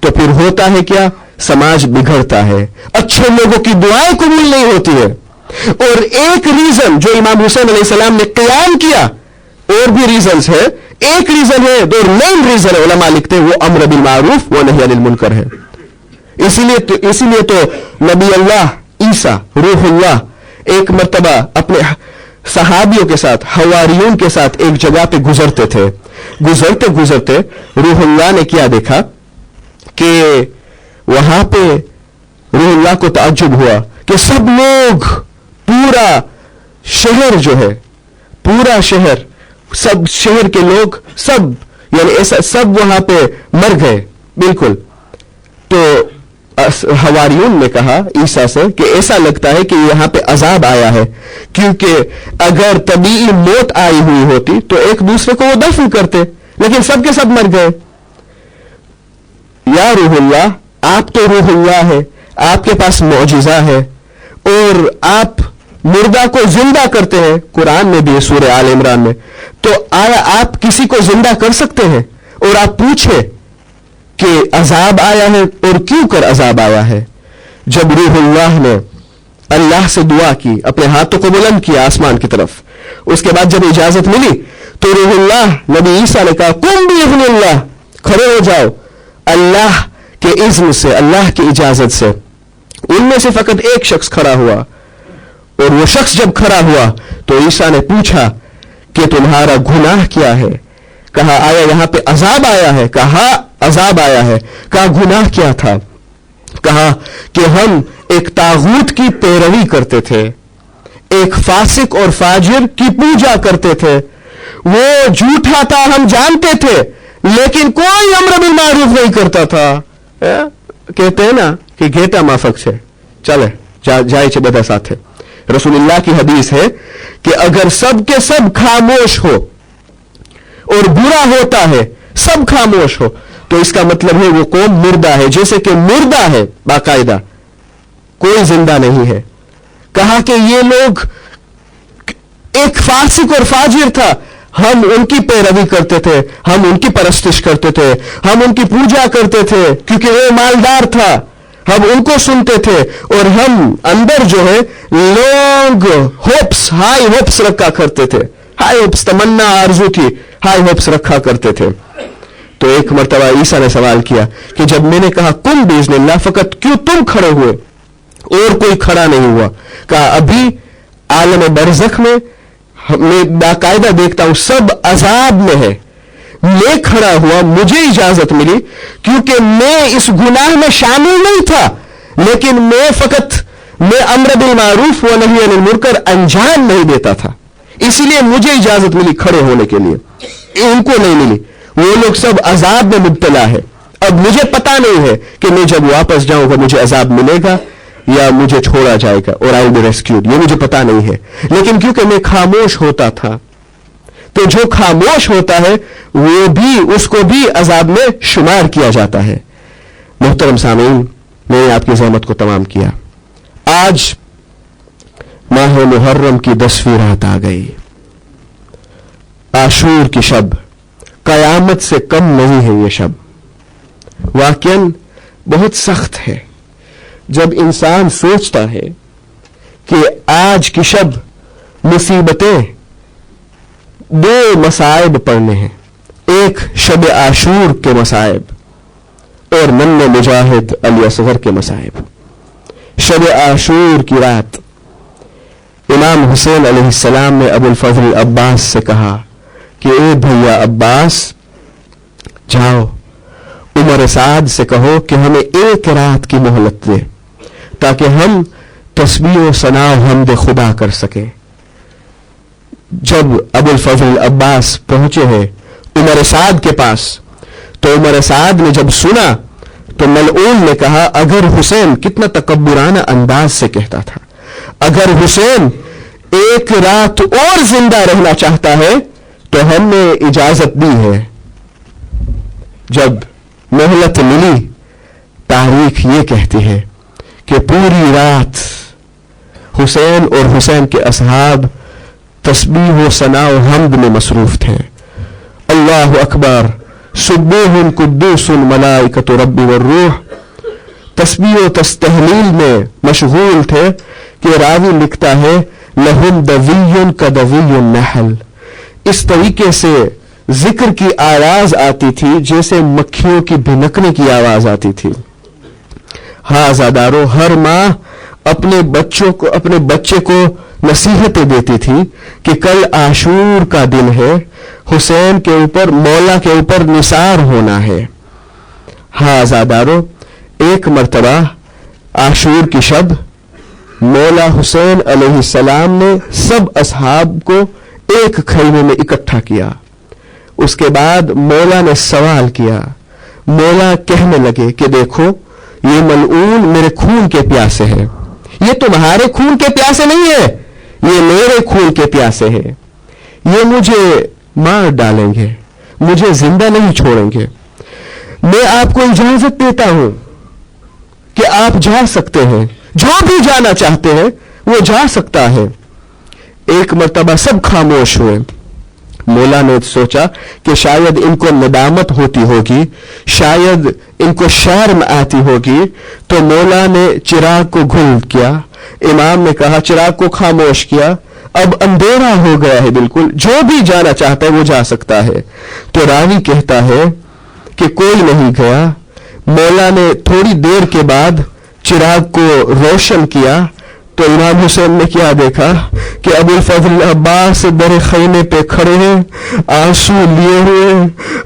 تو پھر ہوتا ہے کیا؟ سماج بگڑتا ہے. اچھے لوگوں کی دعائیں قبول نہیں ہوتی ہے. اور ایک ریزن جو امام حسین علیہ السلام نے قیام کیا، اور بھی ریزنز ہے، ایک ریزن ہے، دو مین ریزن ہے، علماء لکھتے ہیں، وہ امر بالمعروف و نہی عن المنکر ہے. اسی لیے تو نبی اللہ عیسیٰ روح اللہ ایک مرتبہ اپنے صحابیوں کے ساتھ، حواریون کے ساتھ ایک جگہ پہ گزرتے تھے. گزرتے روح اللہ نے کیا دیکھا کہ وہاں پہ روح اللہ کو تعجب ہوا کہ سب لوگ، پورا شہر جو ہے، پورا شہر، سب شہر کے لوگ، سب یعنی ایسا سب وہاں پہ مر گئے بالکل. تو حواریون نے کہا عیسیٰ سے کہ ایسا لگتا ہے کہ یہاں پہ عذاب آیا ہے، کیونکہ اگر طبیعی موت آئی ہوئی ہوتی تو ایک دوسرے کو وہ دفن کرتے، لیکن سب کے سب مر گئے. یا روح اللہ، آپ تو روح اللہ ہے، آپ کے پاس معجزہ ہے اور آپ مردہ کو زندہ کرتے ہیں. قرآن میں بھی سورہ آل عمران میں. تو آیا آپ کسی کو زندہ کر سکتے ہیں؟ اور آپ پوچھے کہ عذاب آیا ہے، اور کیوں کر عذاب آیا ہے؟ جب روح اللہ نے اللہ سے دعا کی، اپنے ہاتھوں کو بلند کیا آسمان کی طرف، اس کے بعد جب اجازت ملی تو روح اللہ، نبی عیسیٰ نے کہا قم بإذن اللہ، کھڑے ہو جاؤ اللہ کے اذن سے، اللہ کی اجازت سے. ان میں سے فقط ایک شخص کھڑا ہوا، اور وہ شخص جب کھڑا ہوا تو عیسیٰ نے پوچھا کہ تمہارا گناہ کیا ہے؟ کہا آیا یہاں پہ عذاب آیا ہے؟ کہا عذاب آیا ہے. کہا گناہ کیا تھا؟ کہا کہ ہم ایک طاغوت کی پیروی کرتے تھے، ایک فاسق اور فاجر کی پوجا کرتے تھے. وہ جھوٹا تھا، ہم جانتے تھے، لیکن کوئی امر بالمعروف نہیں کرتا تھا. کہتے ہیں نا کہ گھیٹا مافک سے چلے جائے چھ بدا ساتھ ہے. رسول اللہ کی حدیث ہے کہ اگر سب کے سب خاموش ہو اور برا ہوتا ہے، سب خاموش ہو، تو اس کا مطلب ہے وہ قوم مردہ ہے، جیسے کہ مردہ ہے باقاعدہ، کوئی زندہ نہیں ہے. کہا کہ یہ لوگ، ایک فاسق اور فاجر تھا، ہم ان کی پیروی کرتے تھے، ہم ان کی پرستش کرتے تھے، ہم ان کی پوجا کرتے تھے کیونکہ وہ مالدار تھا، ہم ان کو سنتے تھے، اور ہم اندر جو ہے لونگ ہوپس، ہائی ہوپس رکھا کرتے تھے، ہائی ہوپس، تمنا آرزو تھی، ہائی ہوپس رکھا کرتے تھے. تو ایک مرتبہ عیسیٰ نے سوال کیا کہ جب میں نے کہا کن باذن اللہ فقط، کیوں تم کھڑے ہوئے اور کوئی کھڑا نہیں ہوا؟ کہا ابھی عالم برزخ میں باقاعدہ دیکھتا ہوں سب عذاب میں ہے، میں کھڑا ہوا، مجھے اجازت ملی کیونکہ میں اس گناہ میں شامل نہیں تھا، لیکن میں امر بالمعروف و نہی عن المنکر انجام نہیں دیتا تھا، اسی لیے مجھے اجازت ملی کھڑے ہونے کے لیے، ان کو نہیں ملی، وہ لوگ سب عذاب میں مبتلا ہے۔ اب مجھے پتا نہیں ہے کہ میں جب واپس جاؤں گا مجھے عذاب ملے گا یا مجھے چھوڑا جائے گا اور آئی بی ریسکیوڈ، یہ مجھے پتا نہیں ہے، لیکن کیونکہ میں خاموش ہوتا تھا تو جو خاموش ہوتا ہے وہ بھی اس کو بھی عذاب میں شمار کیا جاتا ہے۔ محترم سامعین، میں نے آپ کی زحمت کو تمام کیا۔ آج ماہ محرم کی 10ویں رات آ گئی، عاشور کی شب، قیامت سے کم نہیں ہے یہ شب، واقعاً بہت سخت ہے۔ جب انسان سوچتا ہے کہ آج کی شب مصیبتیں، 2 مصائب پڑھنے ہیں، ایک شب عاشور کے مصائب اور ننھے مجاہد علی اصغر کے مصائب۔ شب عاشور کی رات امام حسین علیہ السلام نے ابو الفضل عباس سے کہا کہ اے بھیا عباس، جاؤ عمر سعد سے کہو کہ ہمیں 1 رات کی مہلت دے تاکہ ہم تسبیح و ثنا و حمد خدا کر سکیں۔ جب ابو الفضل عباس پہنچے ہیں عمر سعد کے پاس تو عمر سعد نے جب سنا تو ملعون نے کہا اگر حسین، کتنا تکبرانہ انداز سے کہتا تھا، اگر حسین 1 رات اور زندہ رہنا چاہتا ہے تو ہم نے اجازت دی ہے۔ جب مہلت ملی، تاریخ یہ کہتی ہے کہ پوری رات حسین اور حسین کے اصحاب تسبیح و ثنا و حمد میں مصروف تھے۔ اللہ اکبر، سبوح قدوس ملائکۃ رب والروح، تسبیح و تحلیل میں مشغول تھے کہ راوی لکھتا ہے لہم دوی کدوی النحل، اس طریقے سے ذکر کی آواز آتی تھی جیسے مکھیوں کی بھنکنے کی آواز آتی تھی۔ ہاں عزادارو، ہر ماں اپنے بچے کو نصیحتیں دیتی تھی کہ کل عاشور کا دن ہے، حسین کے اوپر، مولا کے اوپر نثار ہونا ہے۔ ہاں عزادارو، ایک مرتبہ عاشور کی شب مولا حسین علیہ السلام نے سب اصحاب کو ایک خیمے میں اکٹھا کیا۔ اس کے بعد مولا نے سوال کیا، مولا کہنے لگے کہ دیکھو یہ ملعون میرے خون کے پیاسے ہیں، یہ تمہارے خون کے پیاسے نہیں ہے، یہ میرے خون کے پیاسے ہیں، یہ مجھے مار ڈالیں گے، مجھے زندہ نہیں چھوڑیں گے، میں آپ کو اجازت دیتا ہوں کہ آپ جا سکتے ہیں، جو بھی جانا چاہتے ہیں وہ جا سکتا ہے۔ ایک مرتبہ سب خاموش ہوئے۔ مولا نے سوچا کہ شاید ان کو ندامت ہوتی ہوگی، شاید ان کو شرم آتی ہوگی، تو مولا نے چراغ کو گل کیا۔ امام نے کہا چراغ کو خاموش کیا، اب اندھیرا ہو گیا ہے بالکل، جو بھی جانا چاہتا ہے وہ جا سکتا ہے۔ تو راوی کہتا ہے کہ کوئی نہیں گیا۔ مولا نے تھوڑی دیر کے بعد چراغ کو روشن کیا تو امام حسین نے کیا دیکھا کہ ابو الفضل عباس در خیمے پہ کھڑے ہیں، آنسو لیے ہوئے،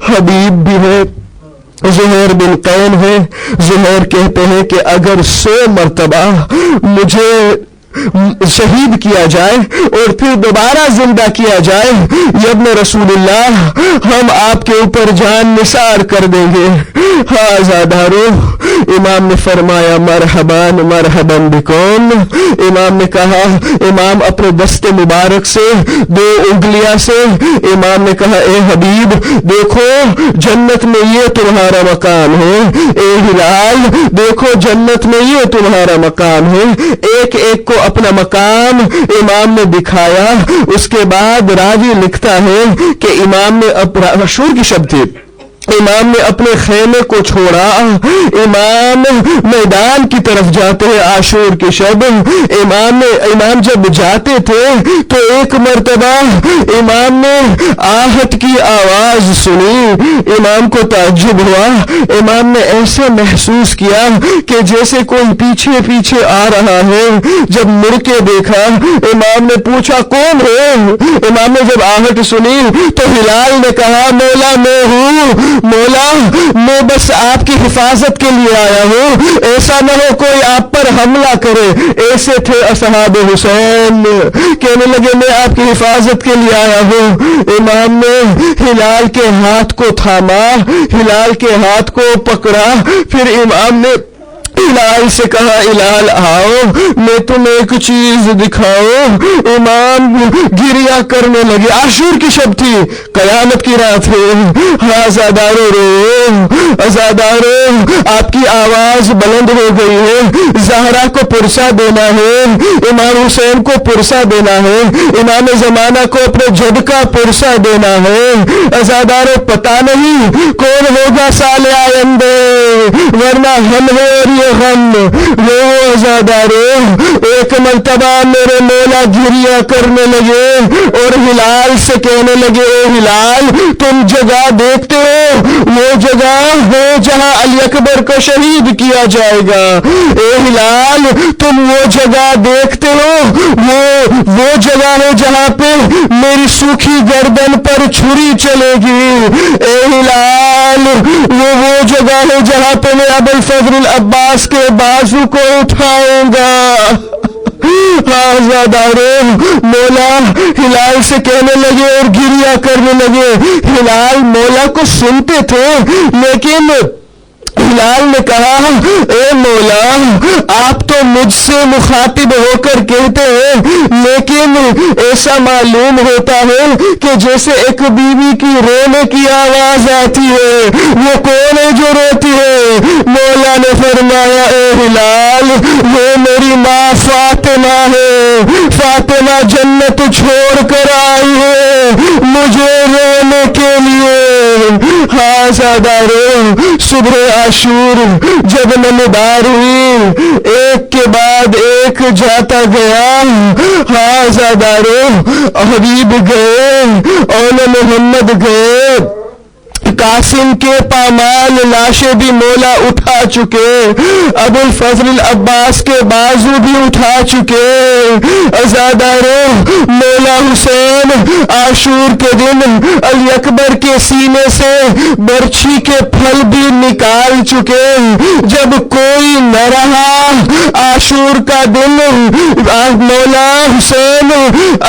حبیب بھی ہے، زہیر بن قین ہے۔ زہیر کہتے ہیں کہ اگر 100 مرتبہ مجھے شہید کیا جائے اور پھر دوبارہ زندہ کیا جائے، یا ابن رسول اللہ، ہم آپ کے اوپر جان نثار کر دیں گے۔ ہاں عزادارو، امام نے فرمایا مرحباً مرحباً بکم۔ امام نے کہا، امام اپنے دست مبارک سے 2 انگلیاں سے امام نے کہا اے حبیب دیکھو جنت میں یہ تمہارا مقام ہے، اے ہلال دیکھو جنت میں یہ تمہارا مقام ہے۔ ایک ایک کو اپنا مقام امام نے دکھایا۔ اس کے بعد راوی لکھتا ہے کہ امام نے عاشور کی شب تھی، امام نے اپنے خیمے کو چھوڑا، امام میدان کی طرف جاتے ہیں عاشور کی شب۔ امام جب جاتے تھے تو ایک مرتبہ امام نے آہٹ کی آواز سنی، امام کو تعجب ہوا، امام نے ایسے محسوس کیا کہ جیسے کوئی پیچھے پیچھے آ رہا ہے۔ جب مڑ کے دیکھا، امام نے پوچھا کون ہے؟ امام نے جب آہٹ سنی تو ہلال نے کہا مولا میں ہوں، مولا میں بس آپ کی حفاظت کے لیے آیا ہوں، ایسا نہ ہو کوئی آپ پر حملہ کرے۔ ایسے تھے اصحاب حسین، کہنے لگے میں آپ کی حفاظت کے لیے آیا ہوں۔ امام نے ہلال کے ہاتھ کو تھاما، ہلال کے ہاتھ کو پکڑا، پھر امام نے ہلال سے کہا ہلال آؤ میں تمہیں ایک چیز دکھاؤں۔ امام گریا کرنے لگے، عاشور کی شب تھی، قیامت کی رات ہے۔ آزادارو رو، آزادارو آپ کی آواز بلند ہو گئی ہے، زہرا کو پرسہ دینا ہے، امام حسین کو پرسہ دینا ہے، امام زمانہ کو اپنے جد کا پرسہ دینا ہے۔ آزادارو پتہ نہیں کون ہوگا سال آئندے، ورنہ ہم ہے اور یہ غم۔ وہ آزادارو ایک مرتبہ میرے مولا گریا کرنے لگے اور ہلال سے کہنے لگے اے ہلال تم جگہ دیکھتے ہو، وہ جگہ ہے جہاں علی اکبر کو شہید کیا جائے گا۔ اے ہلال تم وہ جگہ دیکھتے ہو، وہ جگہ ہے جہاں پہ میری سوکھی گردن پر چھری چلے گی۔ اے ہلال وہ جگہ ہے جہاں پہ میں ابو الفضل العباس کے بازو کو اٹھاؤں گا۔ آزادارو مولا ہلال سے کہنے لگے اور گریا کرنے لگے۔ ہلال مولا کو سنتے تھے لیکن ہلال نے کہا اے مولا آپ تو مجھ سے مخاطب ہو کر کہتے ہیں لیکن ایسا معلوم ہوتا ہے کہ جیسے ایک بیوی کی رونے کی آواز آتی ہے، وہ کون ہے جو روتی ہے؟ مولا نے فرمایا اے ہلال وہ میری ماں فاطمہ ہے، فاطمہ جنت چھوڑ کر آئی ہے مجھے رونے کے لیے۔ ہاں زادارو صبح عاشور جب نمودار ہوئی، ایک کے بعد ایک جاتا گیا۔ ہاں زادارو حبیب گئے، اول محمد گئے، قاسم کے پامال لاشیں بھی مولا اٹھا چکے، ابو الفضل العباس کے بازو بھی اٹھا چکے۔ ازادارو مولا حسین عاشور کے دن علی اکبر کے سینے سے برچھی کے پھل بھی نکال چکے۔ جب کوئی نہ رہا عاشور کا دن، مولا حسین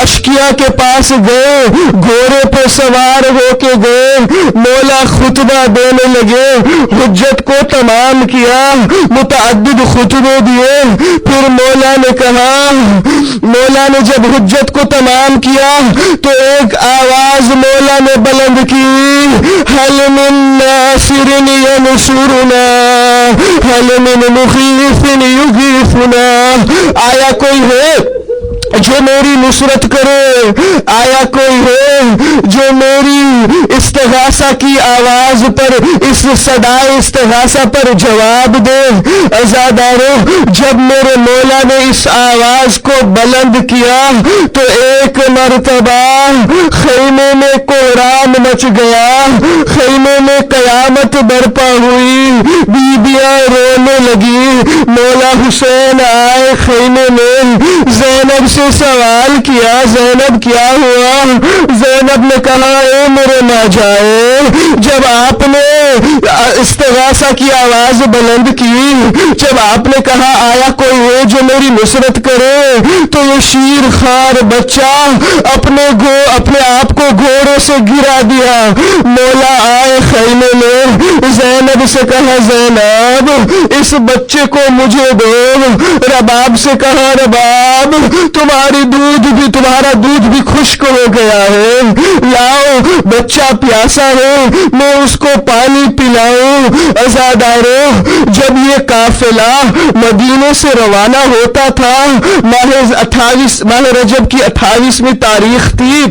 اشکیا کے پاس گئے، گھوڑے پہ سوار ہو کے گئے، مولا خطبہ دینے لگے، حجت کو تمام کیا، متعدد خطبے دیے۔ پھر مولا نے کہا، مولا نے جب حجت کو تمام کیا تو ایک آواز مولا نے بلند کی، حل من ناصر ینصرنا حل من مغیث یغیثنا، آیا کوئی ہے جو میری نصرت کرے؟ آیا کوئی ہے جو میری استغاثہ کی آواز پر، اس صدائے استغاثہ پر جواب دے؟ ازادارو جب میرے مولا نے اس آواز کو بلند کیا تو ایک مرتبہ خیمے میں کوہرام مچ گیا، خیمے میں قیامت برپا ہوئی، بیبیاں رونے لگی۔ مولا حسین آئے خیمے میں، زینب سے سوال کیا زینب کیا ہوا؟ زینب نے کہا اے میرے ناجائے جب آپ نے استغاثہ کی آواز بلند کی، جب آپ نے کہا آیا کوئی ہے جو میری نصرت کرے، تو یہ شیر خوار بچہ اپنے آپ کو گھوڑے سے گرا دیا۔ مولا آئے خیمے میں، زینب سے کہا زینب اس بچے کو مجھے دو۔ رباب سے کہا رباب تمہارا دودھ بھی خشک ہو گیا ہے، لاؤ بچہ پیاسا ہے میں اس کو پانی پلاؤں۔ ازادارو جب یہ قافلہ مدینے سے روانہ ہوتا تھا، ماہ رجب کی 28ویں تاریخ تھی،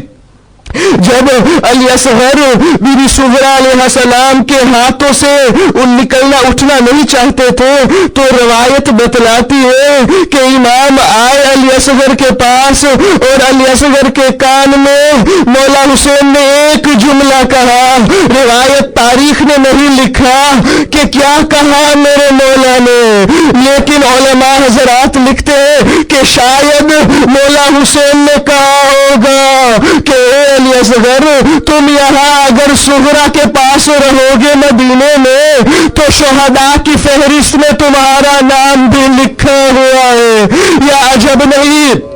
جب علی اصغر بی بی صغرا علیہ السلام کے ہاتھوں سے نکلنا اٹھنا نہیں چاہتے تھے تو روایت بتلاتی ہے کہ امام آئے علی اصغر کے پاس اور علی اصغر کے کان میں مولا حسین نے ایک جملہ کہا. روایت تاریخ نے نہیں لکھا کہ کیا کہا میرے مولا نے، لیکن علماء حضرات لکھتے ہیں کہ شاید مولا حسین نے کہا ہوگا کہ اے علی اصغر تم یہاں اگر صغرا کے پاس رہو گے مدینے میں تو شہداء کی فہرست میں تمہارا نام بھی لکھا ہوا ہے. یا عجب نہیں،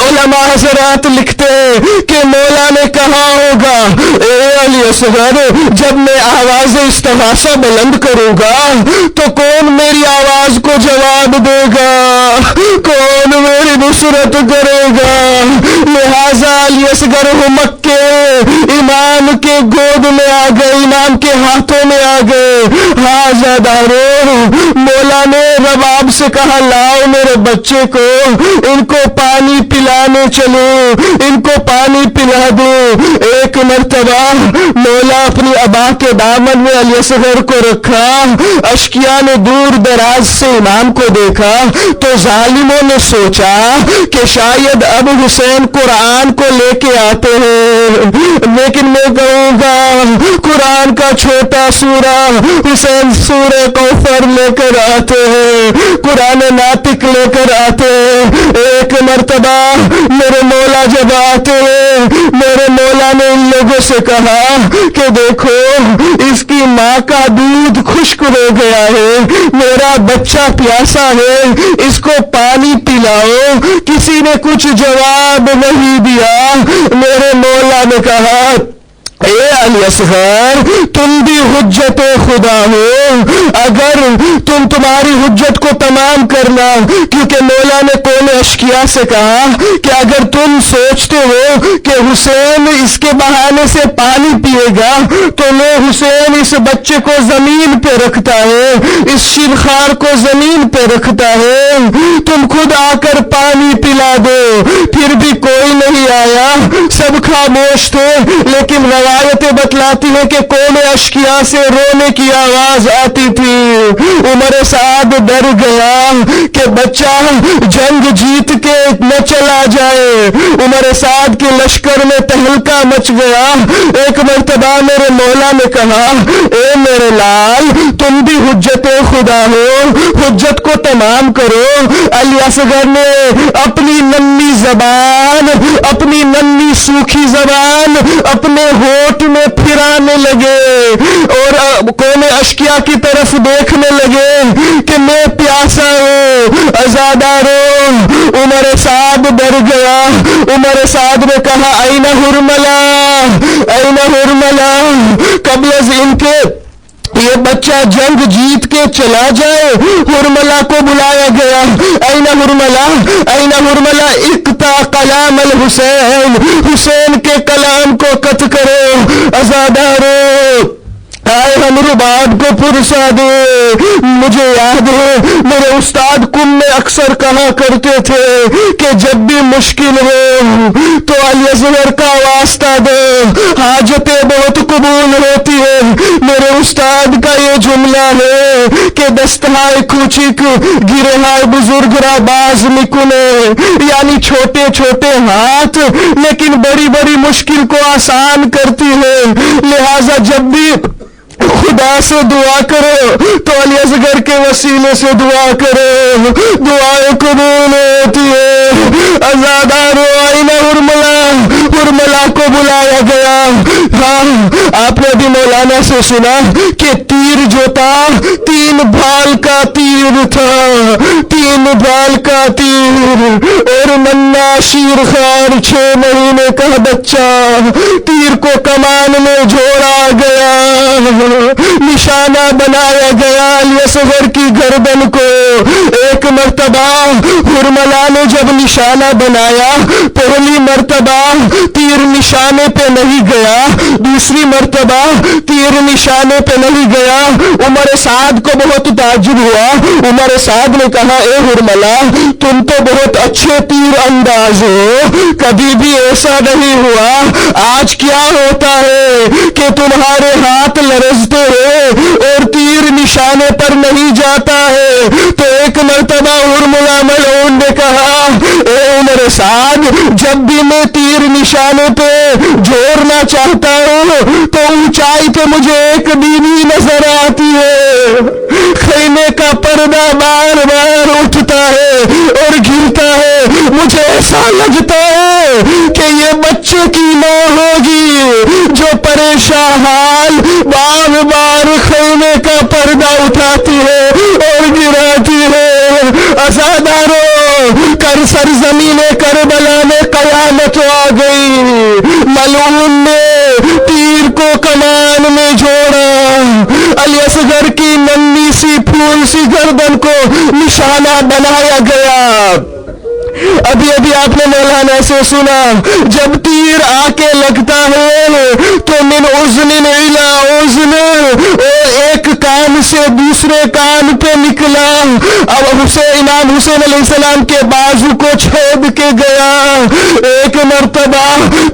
علماء حضرات لکھتے ہیں کہ مولا نے کہا ہوگا اے علی اصغر جب میں آواز استغاثہ بلند کروں گا تو کون میری آواز کو جواب دے گا، کون میری نصرت کرے گا. لہذا علی اصغر مکے امام کے گود میں آ گئے، امام کے ہاتھوں میں آ گئے. حاضر دارو، مولا نے رباب سے کہا لاؤ میرے بچے کو، ان کو پانی پلانے چلو، ان کو پانی پلا دو. ایک مرتبہ مولا اپنی ابا کے دامن میں علی اصغر کو رکھا. اشقیاء نے دور دراز سے امام کو دیکھا تو ظالموں نے سوچا کہ شاید اب حسین قرآن کو لے کے آتے ہیں، لیکن میں کہوں گا قرآن کا چھوٹا سورہ حسین سورہ کوثر لے کر آتے ہیں، قرآن ناطق لے کر آتے ہیں. ایک مرتبہ میرے مولا جب آتے ہیں، میرے مولا نے ان لوگوں سے کہا کہ دیکھو اس کی ماں کا دودھ خشک ہو گیا ہے، میرا بچہ پیاسا ہے، اس کو پانی پلاؤ. کسی نے کچھ جواب نہیں دیا. میرے مولا نے کہا اے علی اصغر تم بھی حجت خدا ہو، اگر تمہاری حجت کو تمام کرنا، کیونکہ مولا نے قوم اشقیاء سے کہا کہ اگر تم سوچتے ہو کہ حسین اس کے بہانے سے پانی پیے گا تو میں حسین اس بچے کو زمین پہ رکھتا ہے، اس شیرخوار کو زمین پہ رکھتا ہے، تم خود آ کر پانی پلا دو. پھر بھی کوئی نہیں آیا، سب خاموش تھے. لیکن روایتیں بتلاتی ہیں کہ قوم اشقیاء سے رونے کی آواز آتی تھی. عمر سعد ڈر گیا کہ بچہ جنگ جیت کے نہ چلا جائے. عمر سعد کے لشکر میں تہلکہ مچ گیا. ایک مرتبہ میرے مولا نے کہا اے میرے لال تم بھی حجت خدا ہو، حجت کو تمام کرو. علی اصغر نے اپنی ننھی زبان، اپنی ننھی سوکھی زبان اپنے ہوٹ میں پھرانے لگے اور قوم اشقیاء کی طرف دیکھنے لگے کہ میں پیاسا ہوں، عزادارو. عمر سعد ڈر گیا. عمر سعد نے کہا این حرملہ، این حرملہ. قبل از ان کے یہ بچہ جنگ جیت کے چلا جائے حرملہ کو بلایا گیا. این حرملہ، این حرملہ اقطع کلام الحسین، حسین کے کلام کو قطع کرو. عزادارو آئے ہم رباب کو پرسا دے. مجھے یاد ہے میرے استاد کم میں اکثر کہا کرتے تھے کہ جب بھی مشکل ہو تو علی اصغر کا واسطہ دو، حاجتیں بہت قبول ہوتی ہے. میرے استاد کا یہ جملہ ہے کہ دستہائے کوچک گرہائے بزرگ را باز نکنے، یعنی چھوٹے چھوٹے ہاتھ لیکن بڑی بڑی مشکل کو آسان کرتی ہے. لہذا جب بھی خدا سے دعا کرو تو علی اصغر کے وسیلے سے دعا کرو، دعائیں قبول ہوتی ہے. عزادارو آئینہ حرملہ کو بلایا گیا. ہاں آپ نے ابھی مولانا سے سنا کہ تیر جو تھا 3 بھال کا تیر تھا، 3 بھال کا تیر، اور ننا شیرخوار 6 مہینے کا بچہ. تیر کو کمان میں جوڑا گیا، نشانہ بنایا گیا علی اصغر کی گردن کو. ایک مرتبہ حرملہ نے جب نشانہ بنایا، پہلی مرتبہ تیر نشانے پہ نہیں گیا، دوسری مرتبہ تیر نشانے پہ نہیں گیا. عمر سعد کو بہت تعجب ہوا. عمر سعد نے کہا اے حرملا تم تو بہت اچھے تیر انداز ہو، کبھی بھی ایسا نہیں ہوا، آج کیا ہوتا ہے کہ تمہارے ہاتھ لرزتے ہیں اور تیر نشانے پر نہیں جاتا ہے؟ تو ایک مرتبہ حرملا ملعون نے کہا اے عمر سعد، جب بھی میں تیر نشانے پہ جوڑنا چاہتا ہوں تو اونچائی پہ مجھے ایک بیوی نظر آتی ہے، خیمے کا پردہ بار بار اٹھتا ہے اور گرتا ہے، مجھے ایسا لگتا ہے کہ یہ بچے کی ماں ہوگی جو پریشان حال بار بار خیمے کا پردہ اٹھاتی ہے اور گراتی ہے۔ عزادارو، کر سرزمین کربلا میں قیامت آ گئی، ملعون نے تیر کو کمان میں جوڑا، علی اصغر کی ننھی سی پھول سی گردن کو نشانہ بنایا گیا۔ ابھی ابھی آپ نے مولانا سے سنا، جب تیر آ کے لگتا ہے تو من اذن الی اذن، ایک کان سے دوسرے کان پہ نکلا، اب امام حسین علیہ السلام کے بازو کو چھید کے گیا۔ ایک مرتبہ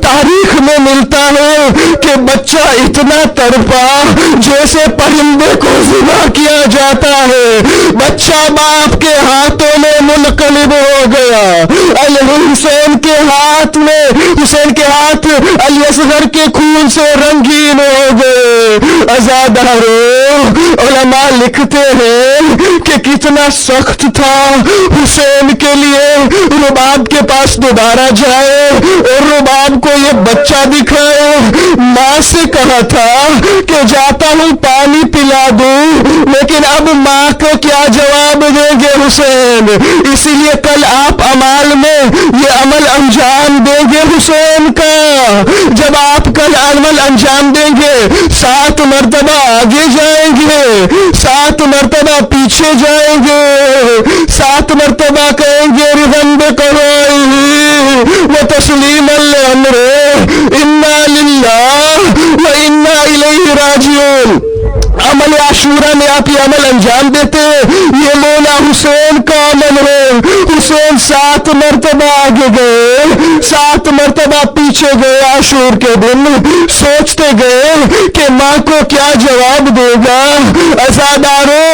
تاریخ میں ملتا ہے کہ بچہ اتنا تڑپا جیسے پرندے کو ذبح کیا جاتا ہے، بچہ باپ کے ہاتھوں میں منقلب ہو گیا، حسین کے ہاتھ میں، حسین کے ہاتھ علی اصغر کے خون سے رنگین ہو گئے۔ عزادارو، علماء لکھتے ہیں کہ کتنا سخت تھا حسین کے لیے رباب کے پاس دوبارہ جائے اور رباب کو یہ بچہ دکھائے۔ ماں سے کہا تھا کہ جاتا ہوں پانی پلا دوں، لیکن اب ماں کو کیا جواب دیں گے حسین، اسی لیے کل آپ عمال میں یہ عمل انجام دیں گے حسین کا۔ جب آپ کل عمل انجام دیں گے 7 مرتبہ آگے جائیں گے، 7 مرتبہ پیچھے جائیں گے، 7 مرتبہ کہیں گے رغم بقضائہ و تسلیم الامر، انا للہ و انا الیہ راجعون۔ عمل عاشورہ میں آپ یہ عمل انجام دیتے ہیں، یہ مولا حسین کا عمل ہے۔ حسین 7 مرتبہ آگے گئے، 7 مرتبہ پیچھے گئے، عاشور کے دن سوچتے گئے کہ ماں کو کیا جواب دے گا۔ عزادارو،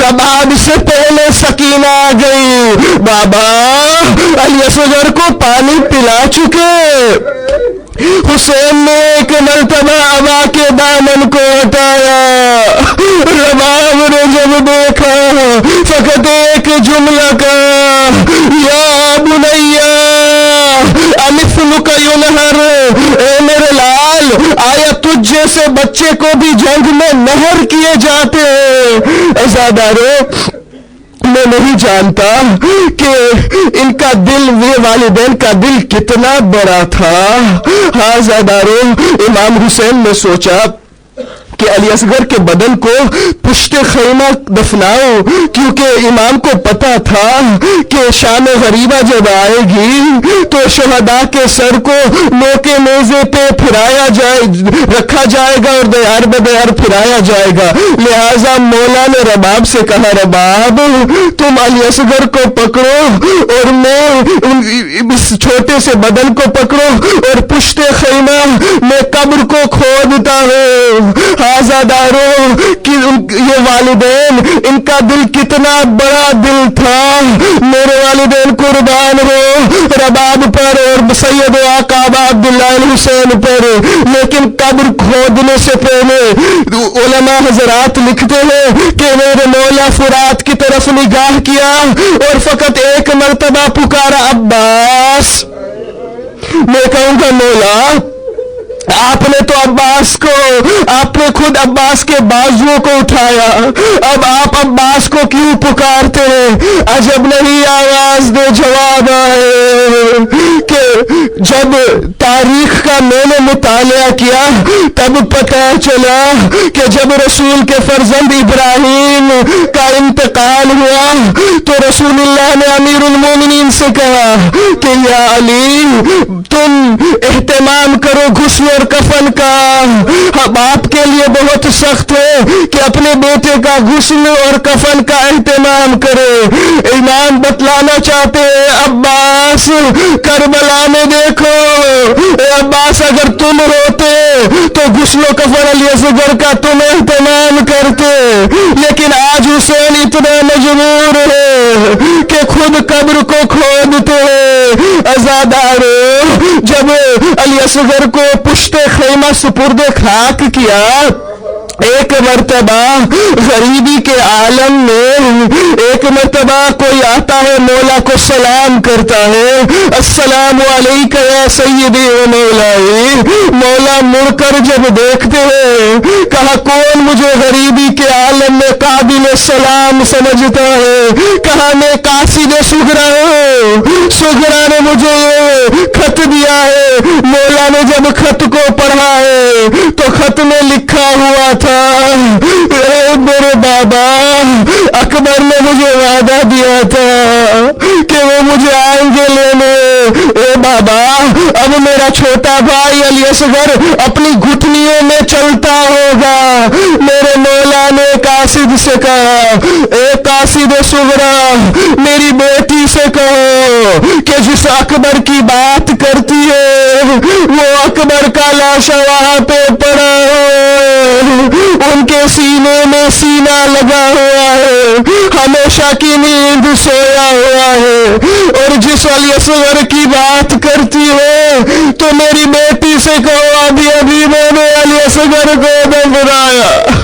رباب سے پہلے سکینہ آ گئی، بابا علی اصغر کو پانی پلا چکے۔ حسین نے ایک مرتبہ ابا کے دامن کو ہٹایا، رباب نے جب دیکھا فقط ایک جملہ کہا، یا بنیا امثلک ینہر، اے میرے لال، آیا تجھ جیسے بچے کو بھی جنگ میں نہر کیے جاتے ہیں؟ عزادارو، میں نہیں جانتا کہ ان کا دل، یہ والدین کا دل کتنا بڑا تھا۔ ہاں عزادارو، امام حسین نے سوچا کہ علی اصغر کے بدن کو پشت خیمہ دفناؤ، کیونکہ امام کو پتا تھا کہ شام غریبہ جب آئے گی تو شہداء کے سر کو نوکے نیزے پہ پھرایا رکھا جائے گا اور دیار بدیار پھرایا جائے گا۔ لہٰذا مولا نے رباب سے کہا، رباب تم علی اصغر کو پکڑو اور میں اس چھوٹے سے بدن کو پکڑو اور پشت خیمہ میں قبر کو کھودتا ہوں۔ عزادارو، کہ یہ والدین، ان کا دل کتنا بڑا دل تھا، میرے والدین قربان ہو رباب پر اور سید و آقا عبداللہ الحسین پر، لیکن قبر کھودنے سے پہلے علماء حضرات لکھتے ہیں کہ میرے مولا فرات کی طرف نگاہ کیا اور فقط ایک مرتبہ پکارا، عباس۔ میں کہوں گا مولا، آپ نے تو عباس کو، آپ نے خود عباس کے بازوؤں کو اٹھایا، اب آپ عباس کو کیوں پکارتے ہیں؟ عجب نہیں آواز دے جواب آئے کہ جب تاریخ کا میں نے مطالعہ کیا تب پتہ چلا کہ جب رسول کے فرزند ابراہیم کا انتقال ہوا تو رسول اللہ نے امیر المومنین سے کہا کہ یا علی تم اہتمام کرو غسل اور کفن کا. باپ کے لیے بہت سخت ہے کہ اپنے بیٹے کا غسل اور کفن کا اہتمام کرے. امام بتلانا چاہتے ہیں عباس کربلا میں دیکھو اے عباس اگر تم روتے تو غسل و کفن علی اصغر کا تم اہتمام کرتے, لیکن آج حسین اتنا مجبور ہے کہ خود قبر کو کھودتے ہیں. عزادارو جب علی اصغر کو پشت خیمہ سپرد خاک کیا ایک مرتبہ غریبی کے عالم میں ایک مرتبہ کوئی آتا ہے مولا کو سلام کرتا ہے السلام علیکہ یا سیدی و مولائی. مولا مڑ کر جب دیکھتے ہیں کہا کون مجھے غریبی کے عالم میں قابل سلام سمجھتا ہے, کہا میں قاصد سغرا ہوں, سغرا نے مجھے یہ خط دیا ہے. مولا نے جب خط کو پڑھا ہے تو خط میں لکھا ہوا تھا میرے بابا اکبر نے مجھے وعدہ دیا تھا کہ وہ مجھے آئیں گے لینے. اے بابا اب میرا چھوٹا بھائی علی اصغر اپنی گھٹنیوں میں چلتا ہوگا. میرے مولا نے قاصد سے کہا اے قاصد صغرا میری بیٹی سے کہو کہ جس اکبر کی بات کرتی ہے وہ اکبر کا لاشا وہاں پہ پڑا ہو, ان کے سینے میں سینہ لگا ہوا ہے, ہمیشہ کی نیند سویا ہوا ہے. اور جس علی اصغر کی بات کرتی ہے تو میری بیٹی سے کہو ابھی ابھی میں نے علی اصغر کو دفنایا.